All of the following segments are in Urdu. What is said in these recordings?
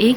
1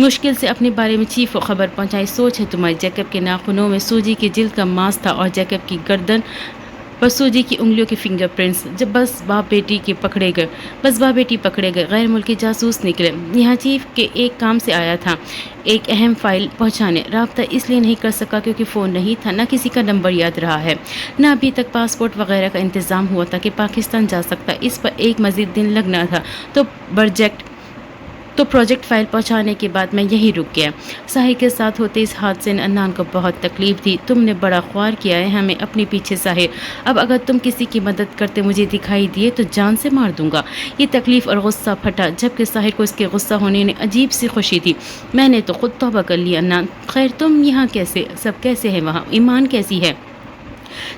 مشکل سے اپنے بارے میں چیف کو خبر پہنچائی. سوچ ہے تمہاری. جیکب کے ناخنوں میں سوجی کی جلد کا ماس تھا اور جیکب کی گردن پر سوجی کی انگلیوں کے فنگر پرنٹس. جب بس باپ بیٹی پکڑے گئے. غیر ملکی جاسوس نکلے. یہاں چیف کے ایک کام سے آیا تھا, ایک اہم فائل پہنچانے. رابطہ اس لیے نہیں کر سکا کیونکہ فون نہیں تھا, نہ کسی کا نمبر یاد رہا ہے, نہ ابھی تک پاسپورٹ وغیرہ کا انتظام ہوا تھا کہ پاکستان جا سکتا. اس پر ایک مزید دن لگنا تھا تو پروجیکٹ فائل پہنچانے کے بعد میں یہی رک گیا. ساحر کے ساتھ ہوتے اس حادثے نے انان کو بہت تکلیف دی. تم نے بڑا خوار کیا ہے ہمیں اپنے پیچھے ساحر. اب اگر تم کسی کی مدد کرتے مجھے دکھائی دیے تو جان سے مار دوں گا. یہ تکلیف اور غصہ پھٹا جبکہ ساحر کو اس کے غصہ ہونے نے عجیب سی خوشی تھی. میں نے تو خود توبہ کر لی. انان خیر تم یہاں کیسے, سب کیسے ہیں وہاں, ایمان کیسی ہے؟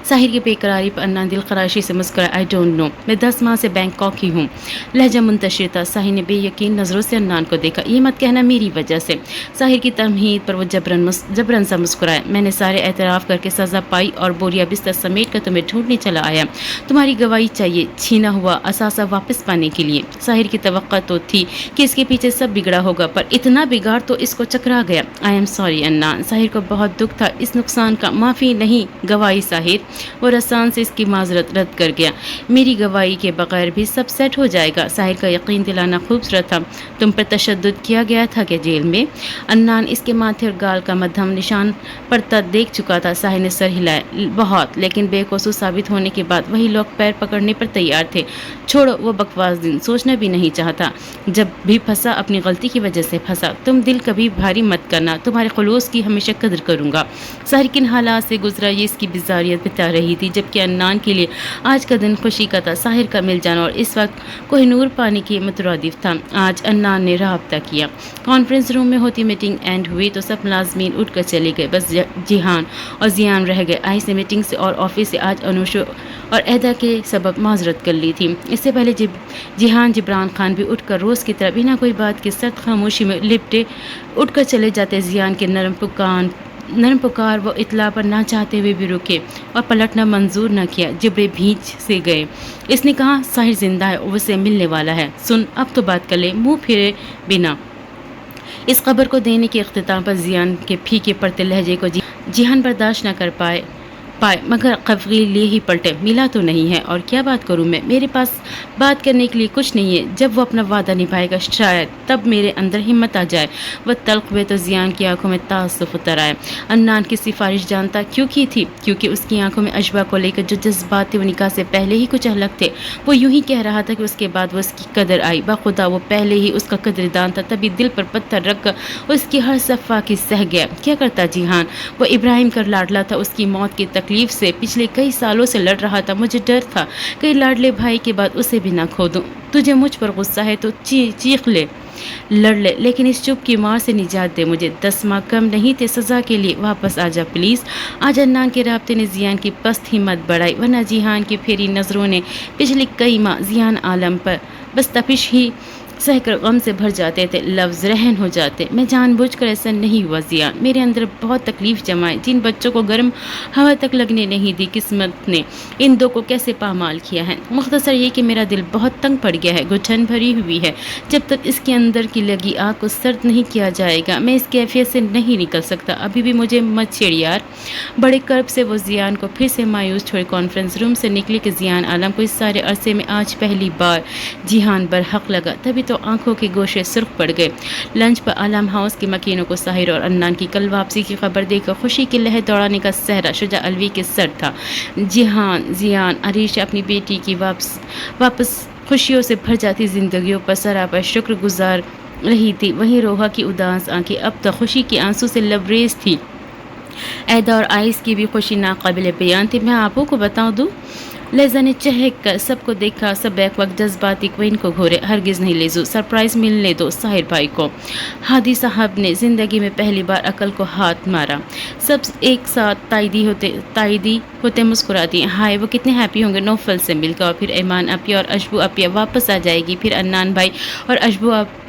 ساحر کی بے قراری پر انان دل خراشی سے مسکرایا. آئی ڈونٹ نو, میں 10 ماہ سے بینکاک ہی ہوں. لہجہ منتشر تھا. ساحر نے بے یقین نظروں سے انان کو دیکھا. یہ مت کہنا میری وجہ سے. ساحر کی تمہید پر وہ جبرن سا مسکرایا. میں نے سارے اعتراف کر کے سزا پائی اور بوریا بستر سمیٹ کر تمہیں ڈھونڈنے چلا آیا. تمہاری گواہی چاہیے چھینا ہوا اثاثہ واپس پانے کے لیے. ساحر کی توقع تو تھی کہ اس کے پیچھے سب بگڑا ہوگا, پر اتنا بگاڑ تو اس کو چکرا گیا. آئی ایم سوری انان. ساحر کو بہت دکھ تھا اس نقصان کا. معافی نہیں, گواہی. ساحر وہ رسان سے اس کی معذرت رد کر گیا. میری گواہی کے بغیر بھی سب سیٹ ہو جائے گا. ساحر کا یقین دلانا خوبصورت تھا. تم پر تشدد کیا گیا تھا کہ جیل میں؟ انان اس کے ماتھے اور گال کا مدھم نشان پڑتا دیکھ چکا تھا. ساحر نے سر ہلایا. بہت, لیکن بے قصور ثابت ہونے کے بعد وہی لوگ پیر پکڑنے پر تیار تھے. چھوڑو وہ بکواس دن, سوچنا بھی نہیں چاہتا. جب بھی پھنسا اپنی غلطی کی وجہ سے پھنسا. تم دل کبھی بھاری مت کرنا, تمہارے خلوص کی ہمیشہ قدر کروں گا. ساحر کن حالات سے گزرا یہ اس کی بیزاریت بتا رہی تھی, جبکہ انان کے لیے آج کا دن خوشی کا تھا. ساحر کا مل جانا اور اس وقت کوہ نور پانے کے مترادف تھا. آج انان نے رابطہ کیا. کانفرنس روم میں ہوتی میٹنگ اینڈ ہوئی تو سب ملازمین اٹھ کر چلے گئے. بس جیہان اور زیان رہ گئے. آئس نے میٹنگ سے اور آفس سے آج انوشو اور اہدا کے سبب معذرت کر لی تھی. اس سے پہلے جیہان جبران خان بھی اٹھ کر روز کی طرح بنا کوئی بات کے سخت خاموشی میں لپٹے اٹھ کر چلے جاتے. زیان کے نرم پکار وہ اطلاع پر نہ چاہتے ہوئے بھی رکے اور پلٹنا منظور نہ کیا. جبرے بھیج سے گئے. اس نے کہا ساحر زندہ ہے, وہ سے ملنے والا ہے. سن اب تو بات کر لے, منہ پھیرے بنا. اس خبر کو دینے کے اختتام پر زیان کے پھیکے پڑتے لہجے کو جیہان برداشت نہ کر پائے مگر قفغی لیے ہی پلٹے. ملا تو نہیں ہے, اور کیا بات کروں میں, میرے پاس بات کرنے کے لیے کچھ نہیں ہے. جب وہ اپنا وعدہ نبھائے گا شاید تب میرے اندر ہمت آ جائے. وہ تلخ ہوئے تو زیان کی آنکھوں میں تعصب اتر آئے. انان کی سفارش جانتا کیوں کی تھی؟ کیونکہ اس کی آنکھوں میں اشبا کو لے کر جو جذبات تھے وہ نکاح سے پہلے ہی کچھ الگ تھے. وہ یوں ہی کہہ رہا تھا کہ اس کے بعد وہ اس کی قدر آئی. بخدا وہ پہلے ہی اس کا قدردان تھا, تبھی دل پر پتھر رکھ کر اس کی ہر صفا کی سہ گیا. کیا کرتا جیہان؟ وہ ابراہیم کا لاڈلا تھا. اس کی موت کی تکلیف سے پچھلے کئی سالوں سے لڑ رہا تھا. مجھے ڈر تھا کہ لاڈلے بھائی کے بعد اسے بھی نہ کھو دوں. تجھے مجھ پر غصہ ہے تو چیخ لے, لڑ لے, لیکن اس چپ کی مار سے نجات دے مجھے. 10 ماہ کم نہیں تھے سزا کے لیے. واپس آ جا پلیز. آج انان کے رابطے نے زیان کی پست ہمت بڑھائی, ورنہ جیہان کی پھیری نظروں نے پچھلے کئی ماہ زیان عالم پر بس تپش ہی سہ کر غم سے بھر جاتے تھے. لفظ رہن ہو جاتے. میں جان بوجھ کر ایسا نہیں ہوا زیان. میرے اندر بہت تکلیف جمائے. جن بچوں کو گرم ہوا تک لگنے نہیں دی قسمت نے ان دو کو کیسے پامال کیا ہے. مختصر یہ کہ میرا دل بہت تنگ پڑ گیا ہے, گھٹن بھری ہوئی ہے. جب تک اس کے اندر کی لگی آگ کو سرد نہیں کیا جائے گا میں اس کیفیت سے نہیں نکل سکتا. ابھی بھی مجھے مت چھیڑ یار. بڑے کرب سے وہ زیان کو پھر سے مایوس چھوڑے کانفرنس روم سے نکلی کہ زیان عالم کو اس سارے عرصے میں آج پہلی بار جیہان برحق لگا. تبھی تو آنکھوں کے گوشے سرخ پڑ گئے. لنچ پر عالم ہاؤس کی مکینوں کو ساحر اور انان کی کل واپسی کی خبر دے کر خوشی کی لہر دوڑانے کا صحرا شجاع الوی کے سر تھا. جیہان, زیان, عریش اپنی بیٹی کی واپس خوشیوں سے بھر جاتی زندگیوں پر سراپا شکر گزار رہی تھی. وہیں روحا کی اداس آنکھیں اب تک خوشی کے آنسو سے لبریز تھی. ایدا اور آئس کی بھی خوشی ناقابل بیان تھی. میں آپ کو بتا دوں, لیزا نے چہک کر سب کو دیکھا. سب ایک وقت جذباتی کوئن کو گھورے. ہرگز نہیں لیزو, سرپرائز ملنے دو ساحر بھائی کو. ہادی صاحب نے زندگی میں پہلی بار عقل کو ہاتھ مارا. سب ایک ساتھ تائیدی ہوتے مسکراتی. ہائے وہ کتنے ہیپی ہوں گے نوفل سے مل کر. اور پھر ایمان اپیا اور اشبو اپیا واپس آ جائے گی. پھر انان بھائی اور اشبو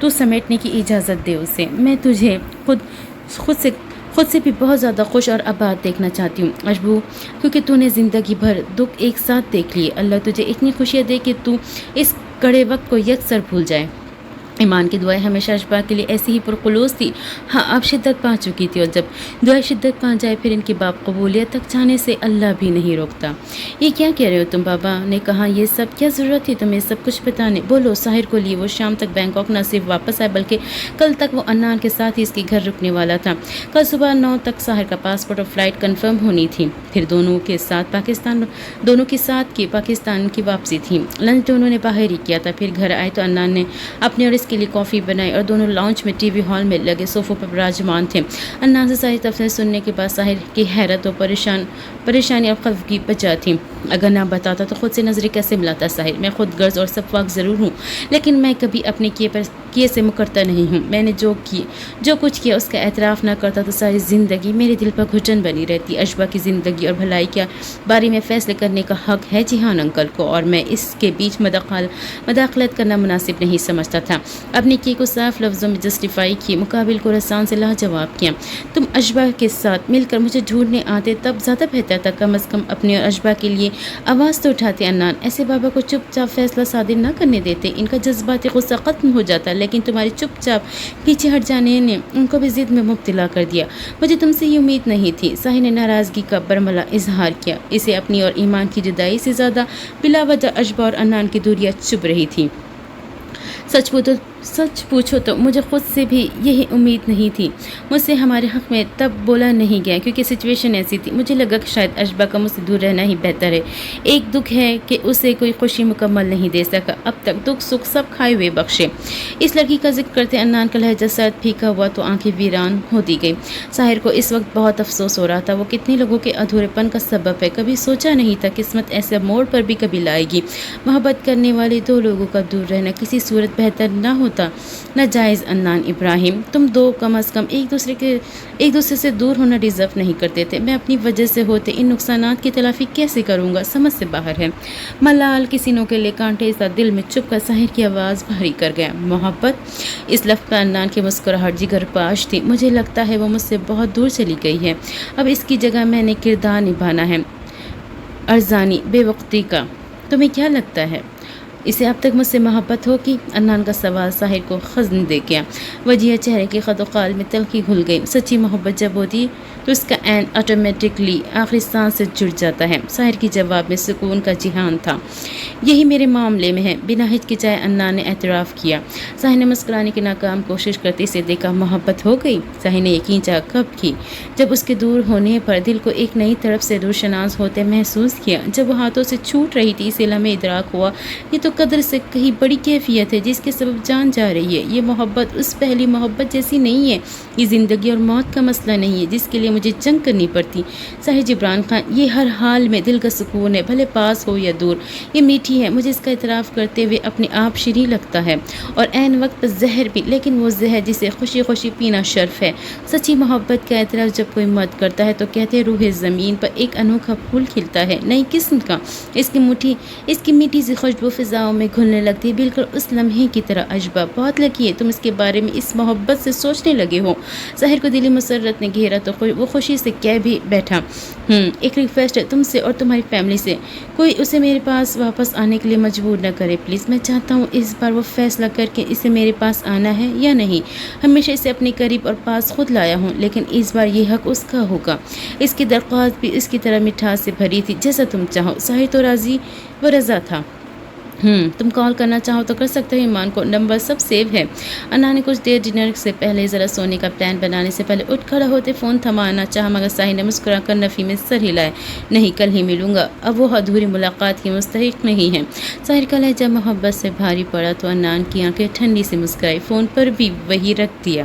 تو سمیٹنے کی اجازت دے اسے. میں تجھے خود سے بھی بہت زیادہ خوش اور آباد دیکھنا چاہتی ہوں اشبو، کیونکہ تو نے زندگی بھر دکھ ایک ساتھ دیکھ لیے. اللہ تجھے اتنی خوشیاں دے کہ تو اس کڑے وقت کو یکسر بھول جائے. ایمان کی دعائیں ہمیشہ اشبا کے لیے ایسی ہی پرخلوص تھی. ہاں اب شدت پا چکی تھی، اور جب دعائیں شدت پا جائے پھر ان کی باب قبولیت تک جانے سے اللہ بھی نہیں روکتا. یہ کیا کہہ رہے ہو تم؟ بابا نے کہا. یہ سب کیا ضرورت تھی تمہیں سب کچھ بتانے؟ بولو. ساحر کو لیے وہ شام تک بینکاک نہ صرف واپس آئے بلکہ کل تک وہ انان کے ساتھ ہی اس کے گھر رکنے والا تھا. کل صبح 9 تک ساحر کا پاسپورٹ اور فلائٹ کنفرم ہونی تھی. پھر دونوں کے ساتھ پاکستان کی واپسی تھی. لنچ دونوں نے باہر ہی کیا تھا. پھر گھر آئے تو انان نے اپنے اور اس کے لیے کافی بنائی اور دونوں لاؤنج میں ٹی وی ہال میں لگے صوفوں پر براجمان تھے. انان سے ساری تفصیل سننے کے بعد ساحر کی حیرت و پریشانی اور خفگی بچا تھی. اگر نہ بتاتا تو خود سے نظریں کیسے ملاتا ساحر؟ میں خود غرض اور سفاک ضرور ہوں، لیکن میں کبھی اپنے کیے سے مکرتا نہیں ہوں. میں نے جو کچھ کیا اس کا اعتراف نہ کرتا تو ساری زندگی میرے دل پر گھٹن بنی رہتی. اشبا کی زندگی اور بھلائی کے بارے میں فیصلے کرنے کا حق ہے جہان انکل کو، اور میں اس کے بیچ مداخلت کرنا مناسب نہیں سمجھتا تھا. اپنے کیے کو صاف لفظوں میں جسٹیفائی کیے، مقابل کو رسان سے لاجواب کیا. تم اشبا کے ساتھ مل کر مجھے ڈھونڈنے آتے تب زیادہ بہتر تھا. کم از کم اپنے اور اشبا کے لیے آواز تو اٹھاتے. انان ایسے بابا کو چپ چاپ فیصلہ صادر نہ کرنے دیتے. ان کا جذباتی غصہ ختم ہو جاتا، لیکن تمہاری چپ چاپ پیچھے ہٹ جانے نے ان کو بھی ضد میں مبتلا کر دیا. مجھے تم سے یہ امید نہیں تھی. ساحر نے ناراضگی کا برملا اظہار کیا. اسے اپنی اور ایمان کی جدائی سے زیادہ بلا وجہ اشبا اور انان کی دوریاں چبھ رہی تھی. سچ پوچھو تو مجھے خود سے بھی یہی امید نہیں تھی. مجھ سے ہمارے حق میں تب بولا نہیں گیا کیونکہ سچویشن ایسی تھی. مجھے لگا کہ شاید اشبا کا مجھ سے دور رہنا ہی بہتر ہے. ایک دکھ ہے کہ اسے کوئی خوشی مکمل نہیں دے سکا. اب تک دکھ سکھ سب کھائے ہوئے بخشے. اس لڑکی کا ذکر کرتے انان کا لہجہ سرد پھیکا ہوا تو آنکھیں ویران ہوتی گئی. ساحر کو اس وقت بہت افسوس ہو رہا تھا. وہ کتنے لوگوں کے ادھورے پن کا سبب ہے. کبھی سوچا نہیں تھا قسمت ایسے موڑ پر بھی کبھی لائے گی. محبت کرنے والے دو لوگوں کا دور رہنا کسی صورت بہتر نہ ہوتا نہ جائز. انان ابراہیم، تم دو کم از کم ایک دوسرے سے دور ہونا ڈیزرو نہیں کرتے تھے. میں اپنی وجہ سے ہوتے ان نقصانات کی تلافی کیسے کروں گا؟ سمجھ سے باہر ہے. ملال کسی نو کے لے کانٹے سا دل میں چپ کر ساحر کی آواز بھاری کر گیا. محبت، اس لفظ پر انان کی مسکراہٹ جگر پاش تھی. مجھے لگتا ہے وہ مجھ سے بہت دور چلی گئی ہے. اب اس کی جگہ میں نے کردار نبھانا ہے ارزانی بے وقتی کا. تمہیں کیا لگتا ہے اسے اب تک مجھ سے محبت ہوگی؟ انان کا سوال ساحر کو خزن دے گیا. وجیہ چہرے کے خد و خال میں تلخی گھل گئی. سچی محبت جب ہوتی تو اس کا عین آٹومیٹکلی آخری سانس سے جڑ جاتا ہے. ساحر کی جواب میں سکون کا جہان تھا. یہی میرے معاملے میں ہے. بنا ہچکچائے انان نے اعتراف کیا. ساحر نے مسکرانے کی ناکام کوشش کرتے اسے دیکھا. محبت ہو گئی؟ ساحر نے یقین چاہا کب کی؟ جب اس کے دور ہونے پر دل کو ایک نئی طرف سے روشناس ہوتے محسوس کیا. جب وہ ہاتھوں سے چھوٹ رہی تھی اسے لمحے ادراک ہوا یہ تو قدر سے کہیں بڑی کیفیت ہے جس کے سبب جان جا رہی ہے. یہ محبت اس پہلی محبت جیسی نہیں ہے. یہ زندگی اور موت کا مسئلہ نہیں ہے جس کے لیے مجھے جنگ کرنی پڑتی. ساحر جبران خان، یہ ہر حال میں دل کا سکون ہے، بھلے پاس ہو یا دور. یہ میٹھی ہے. مجھے اس کا اعتراف کرتے ہوئے اپنے آپ شیریں لگتا ہے اور عین وقت پر زہر بھی، لیکن وہ زہر جسے خوشی خوشی پینا شرف ہے. سچی محبت کا اعتراف جب کوئی مرد کرتا ہے تو کہتے ہیں روح زمین پر ایک انوکھا پھول کھلتا ہے، نئی قسم کا. اس کی میٹھی سی خوشبو فضاؤں میں گھلنے لگتی ہے، بالکل اس لمحے کی طرح. اشبا، بہت لکی ہے تم اس کے بارے میں اس محبت سے سوچنے لگے ہو. ساحر کو دلی مسرت نے گھیرا تو وہ خوشی سے کہہ بھی بیٹھا. ایک ریکویسٹ ہے تم سے اور تمہاری فیملی سے. کوئی اسے میرے پاس واپس آنے کے لیے مجبور نہ کرے پلیز. میں چاہتا ہوں اس بار وہ فیصلہ کر کے اسے میرے پاس آنا ہے یا نہیں. ہمیشہ اسے اپنے قریب اور پاس خود لایا ہوں، لیکن اس بار یہ حق اس کا ہوگا. اس کی درخواست بھی اس کی طرح مٹھاس سے بھری تھی. جیسا تم چاہو. ساحر تو راضی و رضا تھا. تم کال کرنا چاہو تو کر سکتے ہو. ایمان کو نمبر سب سیو ہے. انان نے کچھ دیر ڈنر سے پہلے ذرا سونے کا پلان بنانے سے پہلے اٹھ کھڑا ہوتے فون تھمانا چاہا، مگر ساحر نے مسکرا کر نفی میں سر ہلائے. نہیں، کل ہی ملوں گا. اب وہ ادھوری ملاقات کی مستحق نہیں ہے. ساحر کا لہجہ محبت سے بھاری پڑا تو انان کی آنکھیں ٹھنڈی سے مسکرائی. فون پر بھی وہی رکھ دیا.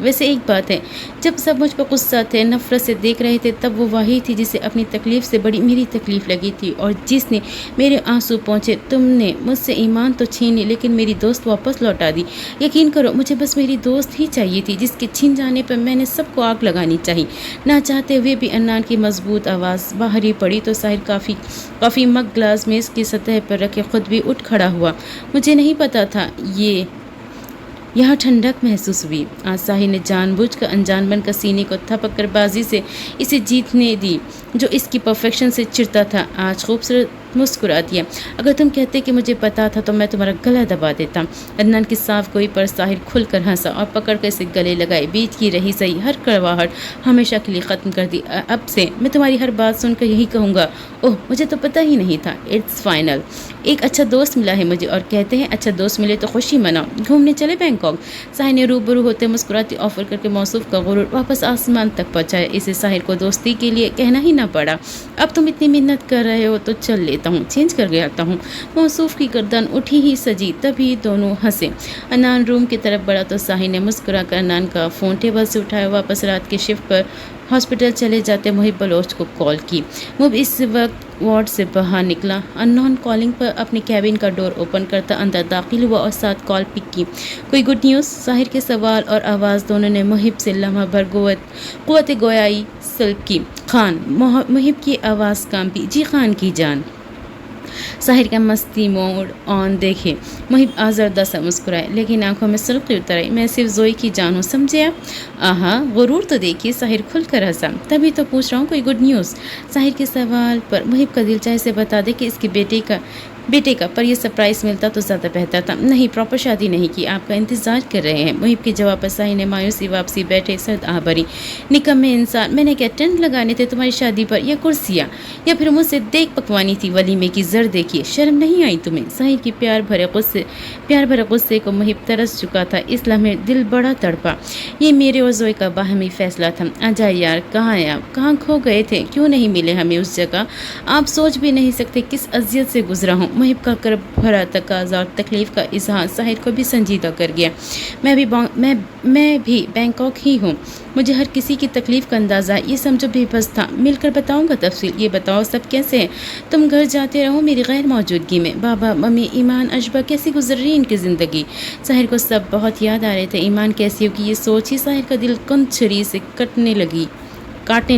ویسے ایک بات ہے، جب سب مجھ پر غصہ تھے، نفرت سے دیکھ رہے تھے، تب وہ وہی تھی جسے اپنی تکلیف سے بڑی میری تکلیف لگی تھی اور جس نے میرے آنسو پہنچے۔ تم نے مجھ سے ایمان تو چھین لی لیکن میری دوست واپس لوٹا دی۔ یقین کرو مجھے بس میری دوست ہی چاہیے تھی جس کے چھن جانے پر میں نے سب کو آگ لگانی چاہی۔ نہ چاہتے ہوئے بھی عنان کی مضبوط آواز باہر ہی پڑی تو ساحر کافی مگ گلاس میز کی سطح پر رکھے خود بھی اٹھ کھڑا ہوا۔ مجھے نہیں پتا تھا یہاں ٹھنڈک محسوس ہوئی۔ آج ساحر نے جان بوجھ کر انجان بن کر سینے کو تھپک کر بازی سے اسے جیتنے دی جو اس کی پرفیکشن سے چڑھتا تھا۔ آج خوبصورت مسکراتی ہے۔ اگر تم کہتے کہ مجھے پتا تھا تو میں تمہارا گلا دبا دیتا۔ عدنان کی صاف گوئی پر ساحر کھل کر ہنسا اور پکڑ کر اسے گلے لگائے۔ بیچ کی رہی صحیح ہر کڑواہٹ ہمیشہ کے لیے ختم کر دی۔ اب سے میں تمہاری ہر بات سن کر یہی کہوں گا، اوہ مجھے تو پتہ ہی نہیں تھا۔ اٹس فائنل، ایک اچھا دوست ملا ہے مجھے، اور کہتے ہیں اچھا دوست ملے تو خوشی مناؤ۔ گھومنے چلے بینکاک؟ ساحر نے روبرو ہوتے مسکراتی آفر کر کے موصوف کا غرور واپس آسمان تک پہنچایا۔ اسے ساحر کو دوستی کے لیے کہنا ہی نہ پڑا۔ اب تم اتنی محنت کر رہے ہو تو چل لیتا ہوں، چینج کر گیا ہوں۔ موصوف کی گردن اٹھی ہی سجی، تبھی دونوں ہنسے۔ عنان روم کی طرف بڑھا تو ساحر نے مسکرا کر عنان کا فون ٹیبل سے اٹھایا۔ واپس رات کی شفٹ پر ہاسپٹل چلے جاتے محب بلوچ کو کال کی۔ محب اس وقت وارڈ سے باہر نکلا۔ انون کالنگ پر اپنے کیبن کا ڈور اوپن کرتا اندر داخل ہوا اور ساتھ کال پک کی۔ کوئی گڈ نیوز؟ ساحر کے سوال اور آواز دونوں نے محب سے لمحہ بھر قوت گویائی سلب کی۔ خان، محب کی آواز کانپی۔ جی خان کی جان۔ ساحر کا مستی موڈ آن دیکھے محب آزردہ سا مسکرائے لیکن آنکھوں میں سرخی اتر آئی۔ میں صرف زوئی کی جان ہوں، سمجھے آپ؟ آہا، غرور تو دیکھیے۔ ساحر کھل کر ہنسا۔ تبھی تو پوچھ رہا ہوں کوئی گڈ نیوز؟ ساحر کے سوال پر محب کا دل چاہے سے بتا دے کہ اس کے بیٹے کا پر یہ سرپرائز ملتا تو زیادہ بہتر تھا۔ نہیں، پراپر شادی نہیں کی، آپ کا انتظار کر رہے ہیں۔ محب کے جواب پر ساحر نے مایوسی واپسی بیٹھے سرد آہ بھری۔ نکمے انسان، میں نے کیا ٹینٹ لگانے تھے تمہاری شادی پر، یا کرسیاں، یا پھر مجھ سے دیکھ پکوانی تھی ولیمے کی؟ زر دیکھیے، شرم نہیں آئی تمہیں؟ ساحر کی پیار بھرے غصے کو محب ترس چکا تھا۔ اس لمحے دل بڑا تڑپا۔ یہ میرے اور زوئی کا باہمی فیصلہ تھا۔ آجا یار، کہاں ہیں آپ؟ کہاں کھو گئے تھے؟ کیوں نہیں ملے ہمیں اس جگہ؟ آپ سوچ بھی نہیں سکتے کس اذیت سے گزرا ہوں۔ محب کا کرب بھرا تقاضا اور تکلیف کا اظہار ساحر کو بھی سنجیدہ کر گیا۔ میں بھی بینکاک ہی ہوں، مجھے ہر کسی کی تکلیف کا اندازہ ہے۔ یہ سمجھو بے بس تھا، مل کر بتاؤں گا تفصیل۔ یہ بتاؤ سب کیسے ہیں؟ تم گھر جاتے رہو میری غیر موجودگی میں۔ بابا، ممی، ایمان، اشبا کیسی گزر رہی ان کی زندگی؟ ساحر کو سب بہت یاد آ رہے تھے۔ ایمان کیسی ہوگی یہ سوچ ہی ساحر کا دل کند چھری سے کاٹنے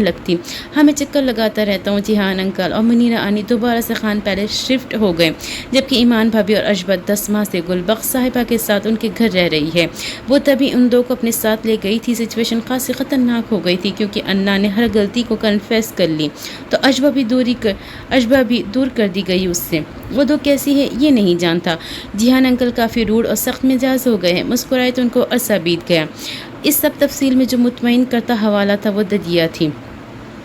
لگتی۔ ہاں، میں چکر لگاتا رہتا ہوں جیحان انکل اور منیرہ آنی دوبارہ سے خان پیلس شفٹ ہو گئے، جبکہ ایمان بھابھی اور اشبا 10 ماہ سے گلبخش صاحبہ کے ساتھ ان کے گھر رہ رہی ہے۔ وہ تبھی ان دو کو اپنے ساتھ لے گئی تھی۔ سچویشن خاصی خطرناک ہو گئی تھی کیونکہ انا نے ہر غلطی کو کنفیس کر لی تو اشبا بھی دور کر دی گئی اس سے۔ وہ دو کیسی ہے یہ نہیں جانتا۔ جیحان انکل کافی روڈ اور سخت مزاج ہو گئے ہیں۔ مسکرائے تو ان کو عرصہ بیت گیا۔ اس سب تفصیل میں جو مطمئن کرتا حوالہ تھا وہ ددیا تھی۔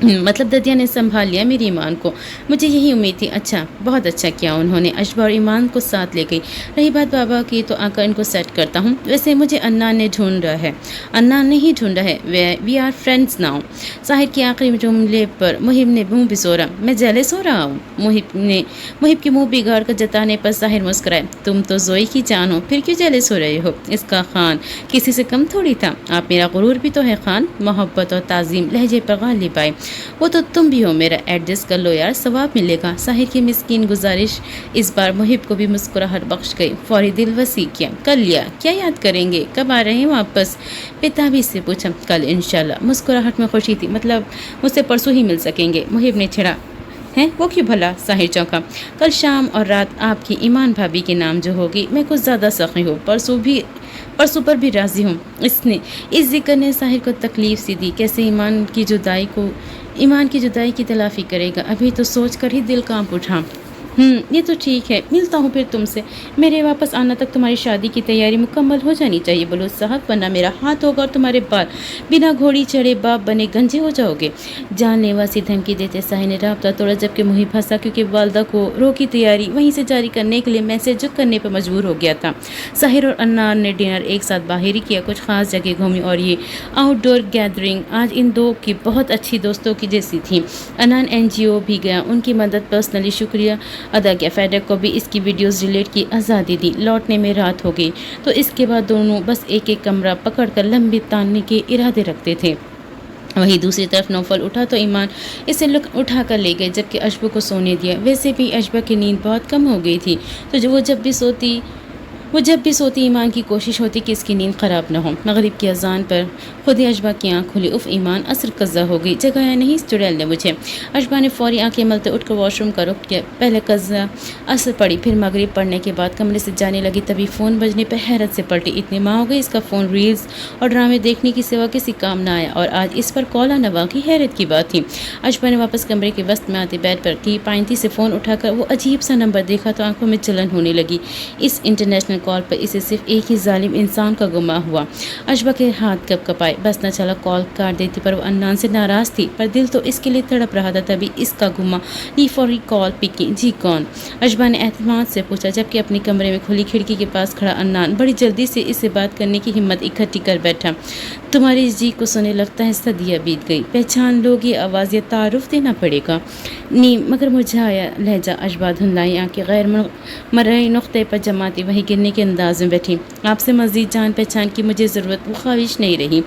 مطلب ددیا نے سنبھال لیا میری ایمان کو، مجھے یہی امید تھی۔ اچھا، بہت اچھا کیا انہوں نے۔ اشبا اور ایمان کو ساتھ لے گئی۔ رہی بات بابا کی تو آ کر ان کو سیٹ کرتا ہوں۔ ویسے مجھے انا نے ڈھونڈا ہے۔ انا نہیں ڈھونڈا ہے، وی آر فرینڈز ناؤ۔ ساحر کے آخری جملے پر محب نے منہ بسورا۔ میں جیلس ہو رہا ہوں؟ محب کے منہ بگاڑ کر جتانے پر ساحر مسکرائے۔ تم تو زوئی کی جان ہو، پھر کیوں جیلس ہو رہے ہو؟ اس کا خان کسی سے کم تھوڑی تھا۔ آپ میرا غرور بھی تو ہے خان۔ محبت اور تعظیم لہجے پر غالب آئے۔ وہ تو تم بھی ہو میرا، ایڈجسٹ کر لو یار، ثواب ملے گا۔ ساحر کی مسکین گزارش اس بار محب کو بھی مسکراہٹ بخش گئی۔ فوری دل وسیع کیا۔ کر لیا؟ کیا یاد کریں گے؟ کب آ رہے ہیں واپس؟ بتابی سے پوچھا۔ کل انشاءاللہ۔ مسکراہٹ میں خوشی تھی۔ مطلب مجھ سے پرسوں ہی مل سکیں گے؟ محب نے چھڑا۔ ہیں وہ کیوں بھلا؟ ساحر چونکا۔ کل شام اور رات آپ کی ایمان بھابھی کے نام جو ہوگی، میں کچھ زیادہ سخی ہوں، پرسوں پر بھی راضی ہوں۔ اس ذکر نے ساحر کو تکلیف سی دی۔ کیسے ایمان کی جدائی کی تلافی کرے گا؟ ابھی تو سوچ کر ہی دل کانپ اٹھا۔ یہ تو ٹھیک ہے، ملتا ہوں پھر تم سے۔ میرے واپس آنا تک تمہاری شادی کی تیاری مکمل ہو جانی چاہیے بلوچ صاحب، ورنہ میرا ہاتھ ہوگا اور تمہارے بال بنا گھوڑی چڑھے باپ بنے گنجے ہو جاؤ گے۔ جان لیوا سی دھمکی دیتے ساحر نے رابطہ توڑا، جبکہ محب ہنسا کیونکہ والدہ کو رو کی تیاری وہیں سے جاری کرنے کے لیے میسج کرنے پر مجبور ہو گیا تھا۔ ساحر اور انار نے ڈنر ایک ساتھ باہر ہی کیا، کچھ خاص جگہ گھومی اور یہ آؤٹ ڈور گیدرنگ آج ان دو کی بہت اچھی دوستوں کی جیسی تھی۔ انان NGO بھی گیا، ان کی مدد پرسنلی شکریہ ادا کیا۔ فیڈک کو بھی اس کی ویڈیوز ڈیلیٹ کی آزادی دی۔ لوٹنے میں رات ہو گئی تو اس کے بعد دونوں بس ایک ایک کمرہ پکڑ کر لمبی تاننے کے ارادے رکھتے تھے۔ وہیں دوسری طرف نوفل اٹھا تو ایمان اسے اٹھا کر لے گئے جبکہ اشبو کو سونے دیا۔ ویسے بھی اشبہ کی نیند بہت کم ہو گئی تھی تو وہ جب بھی سوتی ایمان کی کوشش ہوتی کہ اس کی نیند خراب نہ ہو۔ مغرب کی اذان پر خود ہی اشبہ کی آنکھ کھلی۔ اف ایمان، عصر قضا ہو گئی، جگایا نہیں اس چڑیل نے مجھے۔ اشبہ نے فوری آنکھیں ملتے اٹھ کر واش روم کا رخ کیا۔ پہلے قضا عصر پڑھی، پھر مغرب پڑھنے کے بعد کمرے سے جانے لگی، تبھی فون بجنے پہ حیرت سے پلٹی۔ اتنی ماہ ہو گئی اس کا فون ریلز اور ڈرامے دیکھنے کی سوا کسی کام نہ آیا اور آج اس پر کال آنا واقعی حیرت کی بات تھی۔ اشبہ نے واپس کمرے کے وسط میں آتے بیڈ پر کی پائنتی سے فون اٹھا کر وہ عجیب سا نمبر دیکھا تو آنکھوں میں جلن ہونے لگی۔ اس انٹرنیشنل کال پر اسے صرف ایک ہی ظالم انسان کا گماں ہوا۔ اشبہ کے ہاتھ کپ کپائے، بس نہ چلا کال کاٹ دیتی، پر وہ عنان سے ناراض تھی، پر دل تو اس کے لیے تڑپ رہا تھا۔ تبھی اس کا گماں لی فوری کال پک کی۔ جی کون؟ اشبہ نے اعتماد سے پوچھا جبکہ اپنی کمرے میں کھلی کھڑکی کے پاس کھڑا عنان بڑی جلدی سے اس سے بات کرنے کی ہمت اکٹھی کر بیٹھا۔ تمہاری جی کو سنے لگتا ہے صدیاں بیت گئی، پہچان لوگ یہ آواز، یہ تعارف دینا پڑے گا۔ نیم مگر مرجھایا لہجہ، اشبہ دھندلائی آنکھیں غیر مرئی نقطے پر جماتی وہی گرنے کے انداز میں بیٹھی۔ آپ سے مزید جان پہچان کی مجھے ضرورت، وہ خواہش نہیں رہی۔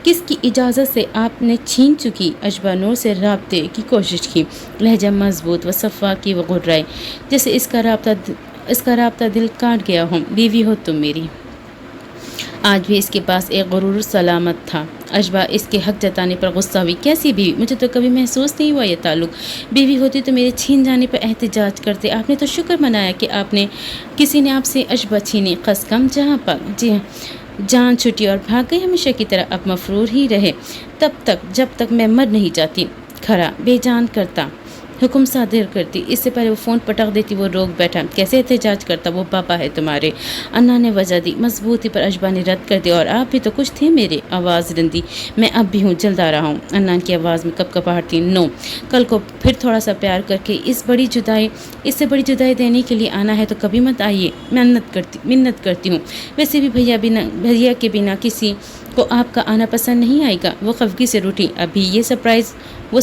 کس کی اجازت سے آپ نے چھین چکی؟ اشبہ نور سے رابطے کی کوشش کی، لہجہ مضبوط و صفا کی وہ غرائے جیسے اس کا رابطہ دل کاٹ گیا ہو۔ بیوی ہو تم میری۔ آج بھی اس کے پاس ایک غرور سلامت تھا۔ اشبہ اس کے حق جتانے پر غصہ ہوئی۔ کیسی بیوی؟ مجھے تو کبھی محسوس نہیں ہوا یہ تعلق۔ بیوی ہوتی تو میرے چھین جانے پر احتجاج کرتے۔ آپ نے تو شکر منایا کہ کسی نے آپ سے اشبہ چھینی۔ قص کم جہاں پر جان چھٹی اور بھاگ گئی ہمیشہ کی طرح۔ اب مفرور ہی رہے جب تک میں مر نہیں جاتی۔ کھڑا بے جان کرتا، حکم صادر کرتی، اس سے پہلے وہ فون پٹک دیتی۔ وہ روک بیٹھا۔ کیسے احتجاج کرتا؟ وہ پاپا ہے تمہارے، انا نے وجہ دی۔ مضبوطی پر اشبہ نے رد کر دیا۔ اور آپ بھی تو کچھ تھے میرے۔ آواز رندی، میں اب بھی ہوں، جلد آ رہا ہوں۔ انا کی آواز میں کپ کپاہٹ تھی۔ نو، کل کو پھر تھوڑا سا پیار کر کے اس سے بڑی جدائی دینے کے لیے آنا ہے تو کبھی مت آئیے، منت کرتی ہوں۔ ویسے بھی بھیا کے بنا کسی کو آپ کا آنا پسند نہیں آئے گا۔ وہ خفگی سے روٹھی۔ ابھی یہ سرپرائز وہ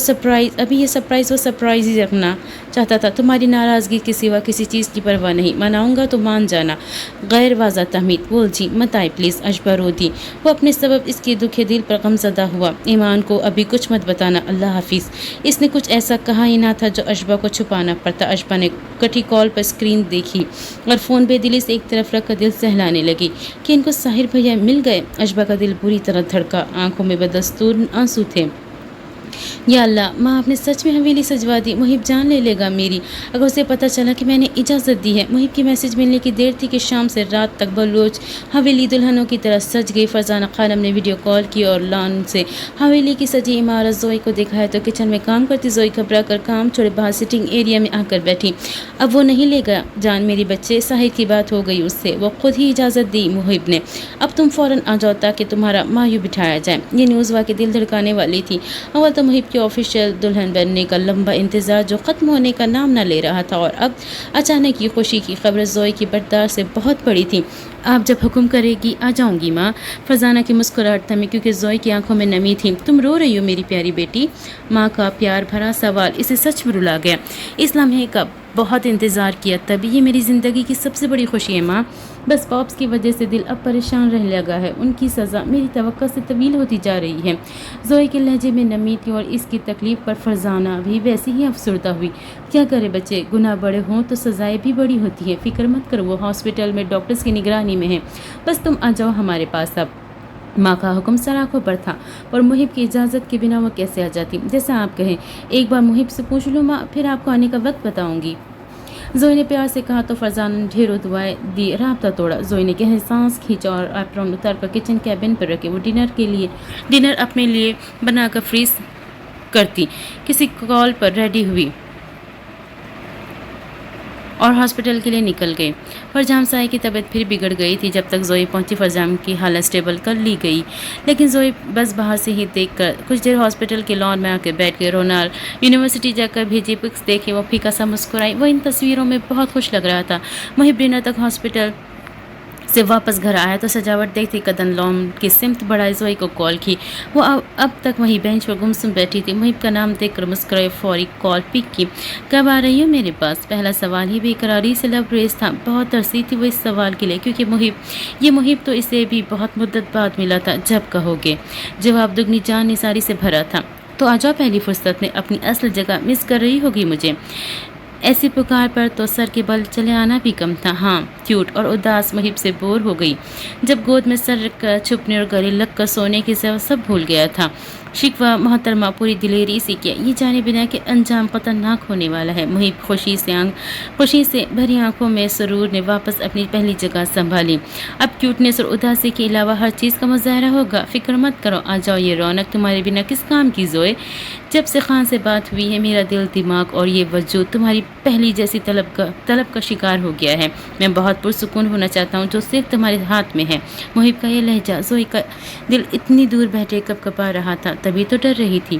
سرپرائز ہی رکھنا چاہتا تھا۔ تمہاری ناراضگی کے سوا کسی چیز کی پرواہ نہیں، مناؤں گا تو مان جانا۔ غیر واضح تحمید، بول جی مت آئے پلیز۔ اشبہ رو دی۔ وہ اپنے سبب اس کے دکھے دل پر غمزدہ ہوا۔ ایمان کو ابھی کچھ مت بتانا، اللہ حافظ۔ اس نے کچھ ایسا کہا ہی نہ تھا جو اشبہ کو چھپانا پڑتا۔ اشبہ نے کٹی کال پر اسکرین دیکھی اور فون بے دلی سے ایک طرف رکھ کر دل سہلانے لگی کہ ان کو ساحر بھیا مل گئے۔ اشبہ کا دل بری طرح دھڑکا، آنکھوں میں بدستور آنسو تھے۔ یا اللہ، ماں آپ نے سچ میں حویلی سجوا دی۔ محب جان لے گا میری اگر اسے پتہ چلا کہ میں نے اجازت دی ہے۔ محب کی میسج ملنے کی دیر تھی کہ شام سے رات تک بلوچ حویلی دلہنوں کی طرح سج گئی۔ فرزانہ خانم نے ویڈیو کال کی اور لان سے حویلی کی سجی عمارت زوئی کو دکھایا تو کچن میں کام کرتی زوئی گھبرا کر کام چھوڑے باہر سٹنگ ایریا میں آ کر بیٹھی۔ اب وہ نہیں لے گا جان میری بچے، ساحر کی بات ہو گئی اس سے، وہ خود ہی اجازت دی محب نے۔ اب تم فوراً آ جاؤ تاکہ تمہارا مایو بٹھایا جائے۔ یہ نیوز واقعی دل دھڑکانے والی تھی۔ اول تو محب کے آفیشیل دلہن بننے کا لمبا انتظار جو ختم ہونے کا نام نہ لے رہا تھا، اور اب اچانک یہ خوشی کی خبر زوئی کی برداشت سے بہت بڑی تھی۔ آپ جب حکم کرے گی آ جاؤں گی ماں۔ فرزانہ کی مسکراہٹ تھمی کیونکہ زوئی کی آنکھوں میں نمی تھی۔ تم رو رہی ہو میری پیاری بیٹی؟ ماں کا پیار بھرا سوال اسے سچ میں رلا گیا۔ اس لمحے کا بہت انتظار کیا، تبھی یہ میری زندگی کی سب سے بڑی خوشی ہے ماں۔ بس پاپس کی وجہ سے دل اب پریشان رہنے لگا ہے، ان کی سزا میری توقع سے طویل ہوتی جا رہی ہے۔ زوئی کے لہجے میں نمی تھی اور اس کی تکلیف پر فرزانہ بھی ویسے ہی افسردہ ہوئی۔ کیا کرے بچے، گناہ بڑے ہوں تو سزائیں بھی بڑی ہوتی ہیں۔ فکر مت کرو، وہ ہاسپٹل میں ڈاکٹرز کی نگرانی میں ہے، بس تم آ جاؤ ہمارے پاس۔ اب ماں کا حکم سراخوں پر تھا اور محب کی اجازت کے بنا وہ کیسے آ جاتی؟ جیسا آپ کہیں، ایک بار محب سے پوچھ لوں ماں، پھر آپ کو آنے کا وقت بتاؤں گی۔ زوئی نے پیار سے کہا تو فرزانہ نے ڈھیروں دعائیں دی، رابطہ توڑا۔ زوئی نے گہری سانس کھینچا اور ایپرون اتار کر کچن کیبن پر رکھے۔ وہ ڈنر اپنے لیے بنا کر فریز کرتی، کسی کال پر ریڈی ہوئی اور ہاسپٹل کے لیے نکل گئی۔ فرجام سائے کی طبیعت پھر بگڑ گئی تھی۔ جب تک زوئی پہنچی فرجام کی حالت سٹیبل کر لی گئی، لیکن زوئی بس باہر سے ہی دیکھ کر کچھ دیر ہاسپٹل کے لان میں آ کے بیٹھ گئی۔ رونال یونیورسٹی جا کر بھیجی پکس دیکھی، وہ پھیکا سا مسکرائی۔ وہ ان تصویروں میں بہت خوش لگ رہا تھا۔ محب ڈنر تک ہاسپٹل سے واپس گھر آیا تو سجاوٹ دیکھتی قدم لون کی سمت بڑھائی، زوئی کو کال کی۔ وہ اب تک وہیں بینچ پر گمسم بیٹھی تھی۔ محب کا نام دیکھ کر مسکرائے، فوری کال پک کی۔ کب آ رہی ہو میرے پاس؟ پہلا سوال ہی بے قراری سے لبریز تھا۔ بہت ترسی تھی وہ اس سوال کے لیے، کیونکہ محب تو اسے بھی بہت مدت بعد ملا تھا۔ جب کہو گے، جواب دگنی جان نثاری سے بھرا تھا۔ تو آ جاؤ، پہلی فرصت میں اپنی اصل جگہ مس کر رہی ہوگی مجھے۔ ایسی پکار پر تو سر کے بل چلے آنا بھی کم تھا۔ ہاں، کیوٹ اور اداس محب سے بور ہو گئی۔ جب گود میں سر رکھ کر چھپنے اور گلے لگ کر سونے کی سب بھول گیا تھا۔ شکوہ محترمہ پوری دلیری سے کیا، یہ جانے بنا کہ انجام خطرناک ہونے والا ہے۔ محب خوشی سے بھری آنکھوں میں سرور نے واپس اپنی پہلی جگہ سنبھالی۔ اب کیوٹنس اور اداسی کے علاوہ ہر چیز کا مظاہرہ ہوگا، فکر مت کرو، آ جاؤ، یہ رونق تمہارے بنا کس کام کی زوئے؟ جب سے خان سے بات ہوئی ہے میرا دل، دماغ اور یہ وجود تمہاری پہلی جیسی طلب کا شکار ہو گیا ہے۔ میں بہت پرسکون ہونا چاہتا ہوں، جو صرف تمہارے ہاتھ میں ہے۔ محب کا یہ لہجہ، زوئی کا دل اتنی دور بیٹھے کب کپا رہا تھا، تبھی تو ڈر رہی تھی۔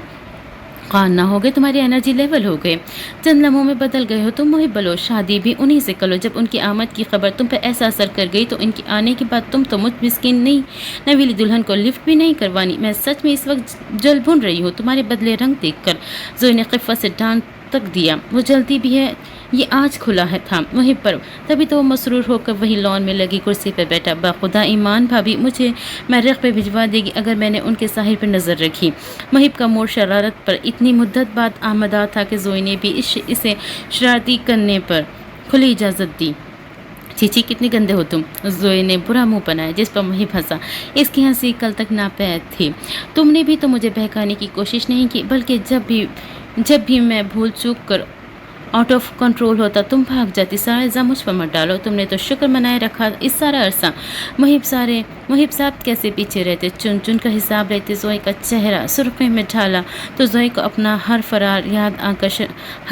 خان نہ ہو گئے، تمہاری انرجی لیول ہو گئے، چند لمحوں میں بدل گئے ہو تم محب۔ بلو، شادی بھی انہی سے کرو۔ جب ان کی آمد کی خبر تم پر ایسا اثر کر گئی تو ان کی آنے کے بعد تم تو مجھ مسکین نہیں نویلی دلہن کو لفٹ بھی نہیں کروانی۔ میں سچ میں اس وقت جل بھن رہی ہوں تمہارے بدلے رنگ دیکھ کر۔ زوئی نے خفت سے ڈانٹ تک دیا، وہ جلدی بھی ہے، یہ آج کھلا ہے تھا محب پر۔ تبھی تو وہ مسرور ہو کر وہی لان میں لگی کرسی پر بیٹھا۔ بخدا ایمان بھابھی مجھے مریخ پہ بھجوا دے گی اگر میں نے ان کے ساحل پر نظر رکھی۔ محب کا موڈ شرارت پر اتنی مدت بعد آمدہ تھا کہ زوئی نے بھی اسے شرارتی کرنے پر کھلی اجازت دی۔ چیچی، کتنے گندے ہو تم، زوئی نے برا منہ بنایا، جس پر محب ہنسا۔ اس کی ہنسی کل تک ناپید تھی۔ تم نے بھی تو مجھے بہکانے کی کوشش نہیں کی، بلکہ جب بھی میں بھول چوک کر آؤٹ آف کنٹرول ہوتا تم بھاگ جاتی۔ سارا الزام مجھ پر مت ڈالو، تم نے تو شکر منائے رکھا اس سارا عرصہ۔ محب صاحب کیسے پیچھے رہتے، چن چن کا حساب لیتے۔ زوئی کا چہرہ سرخی میں ڈھالا تو زوئی کو اپنا ہر فرار یاد آ کر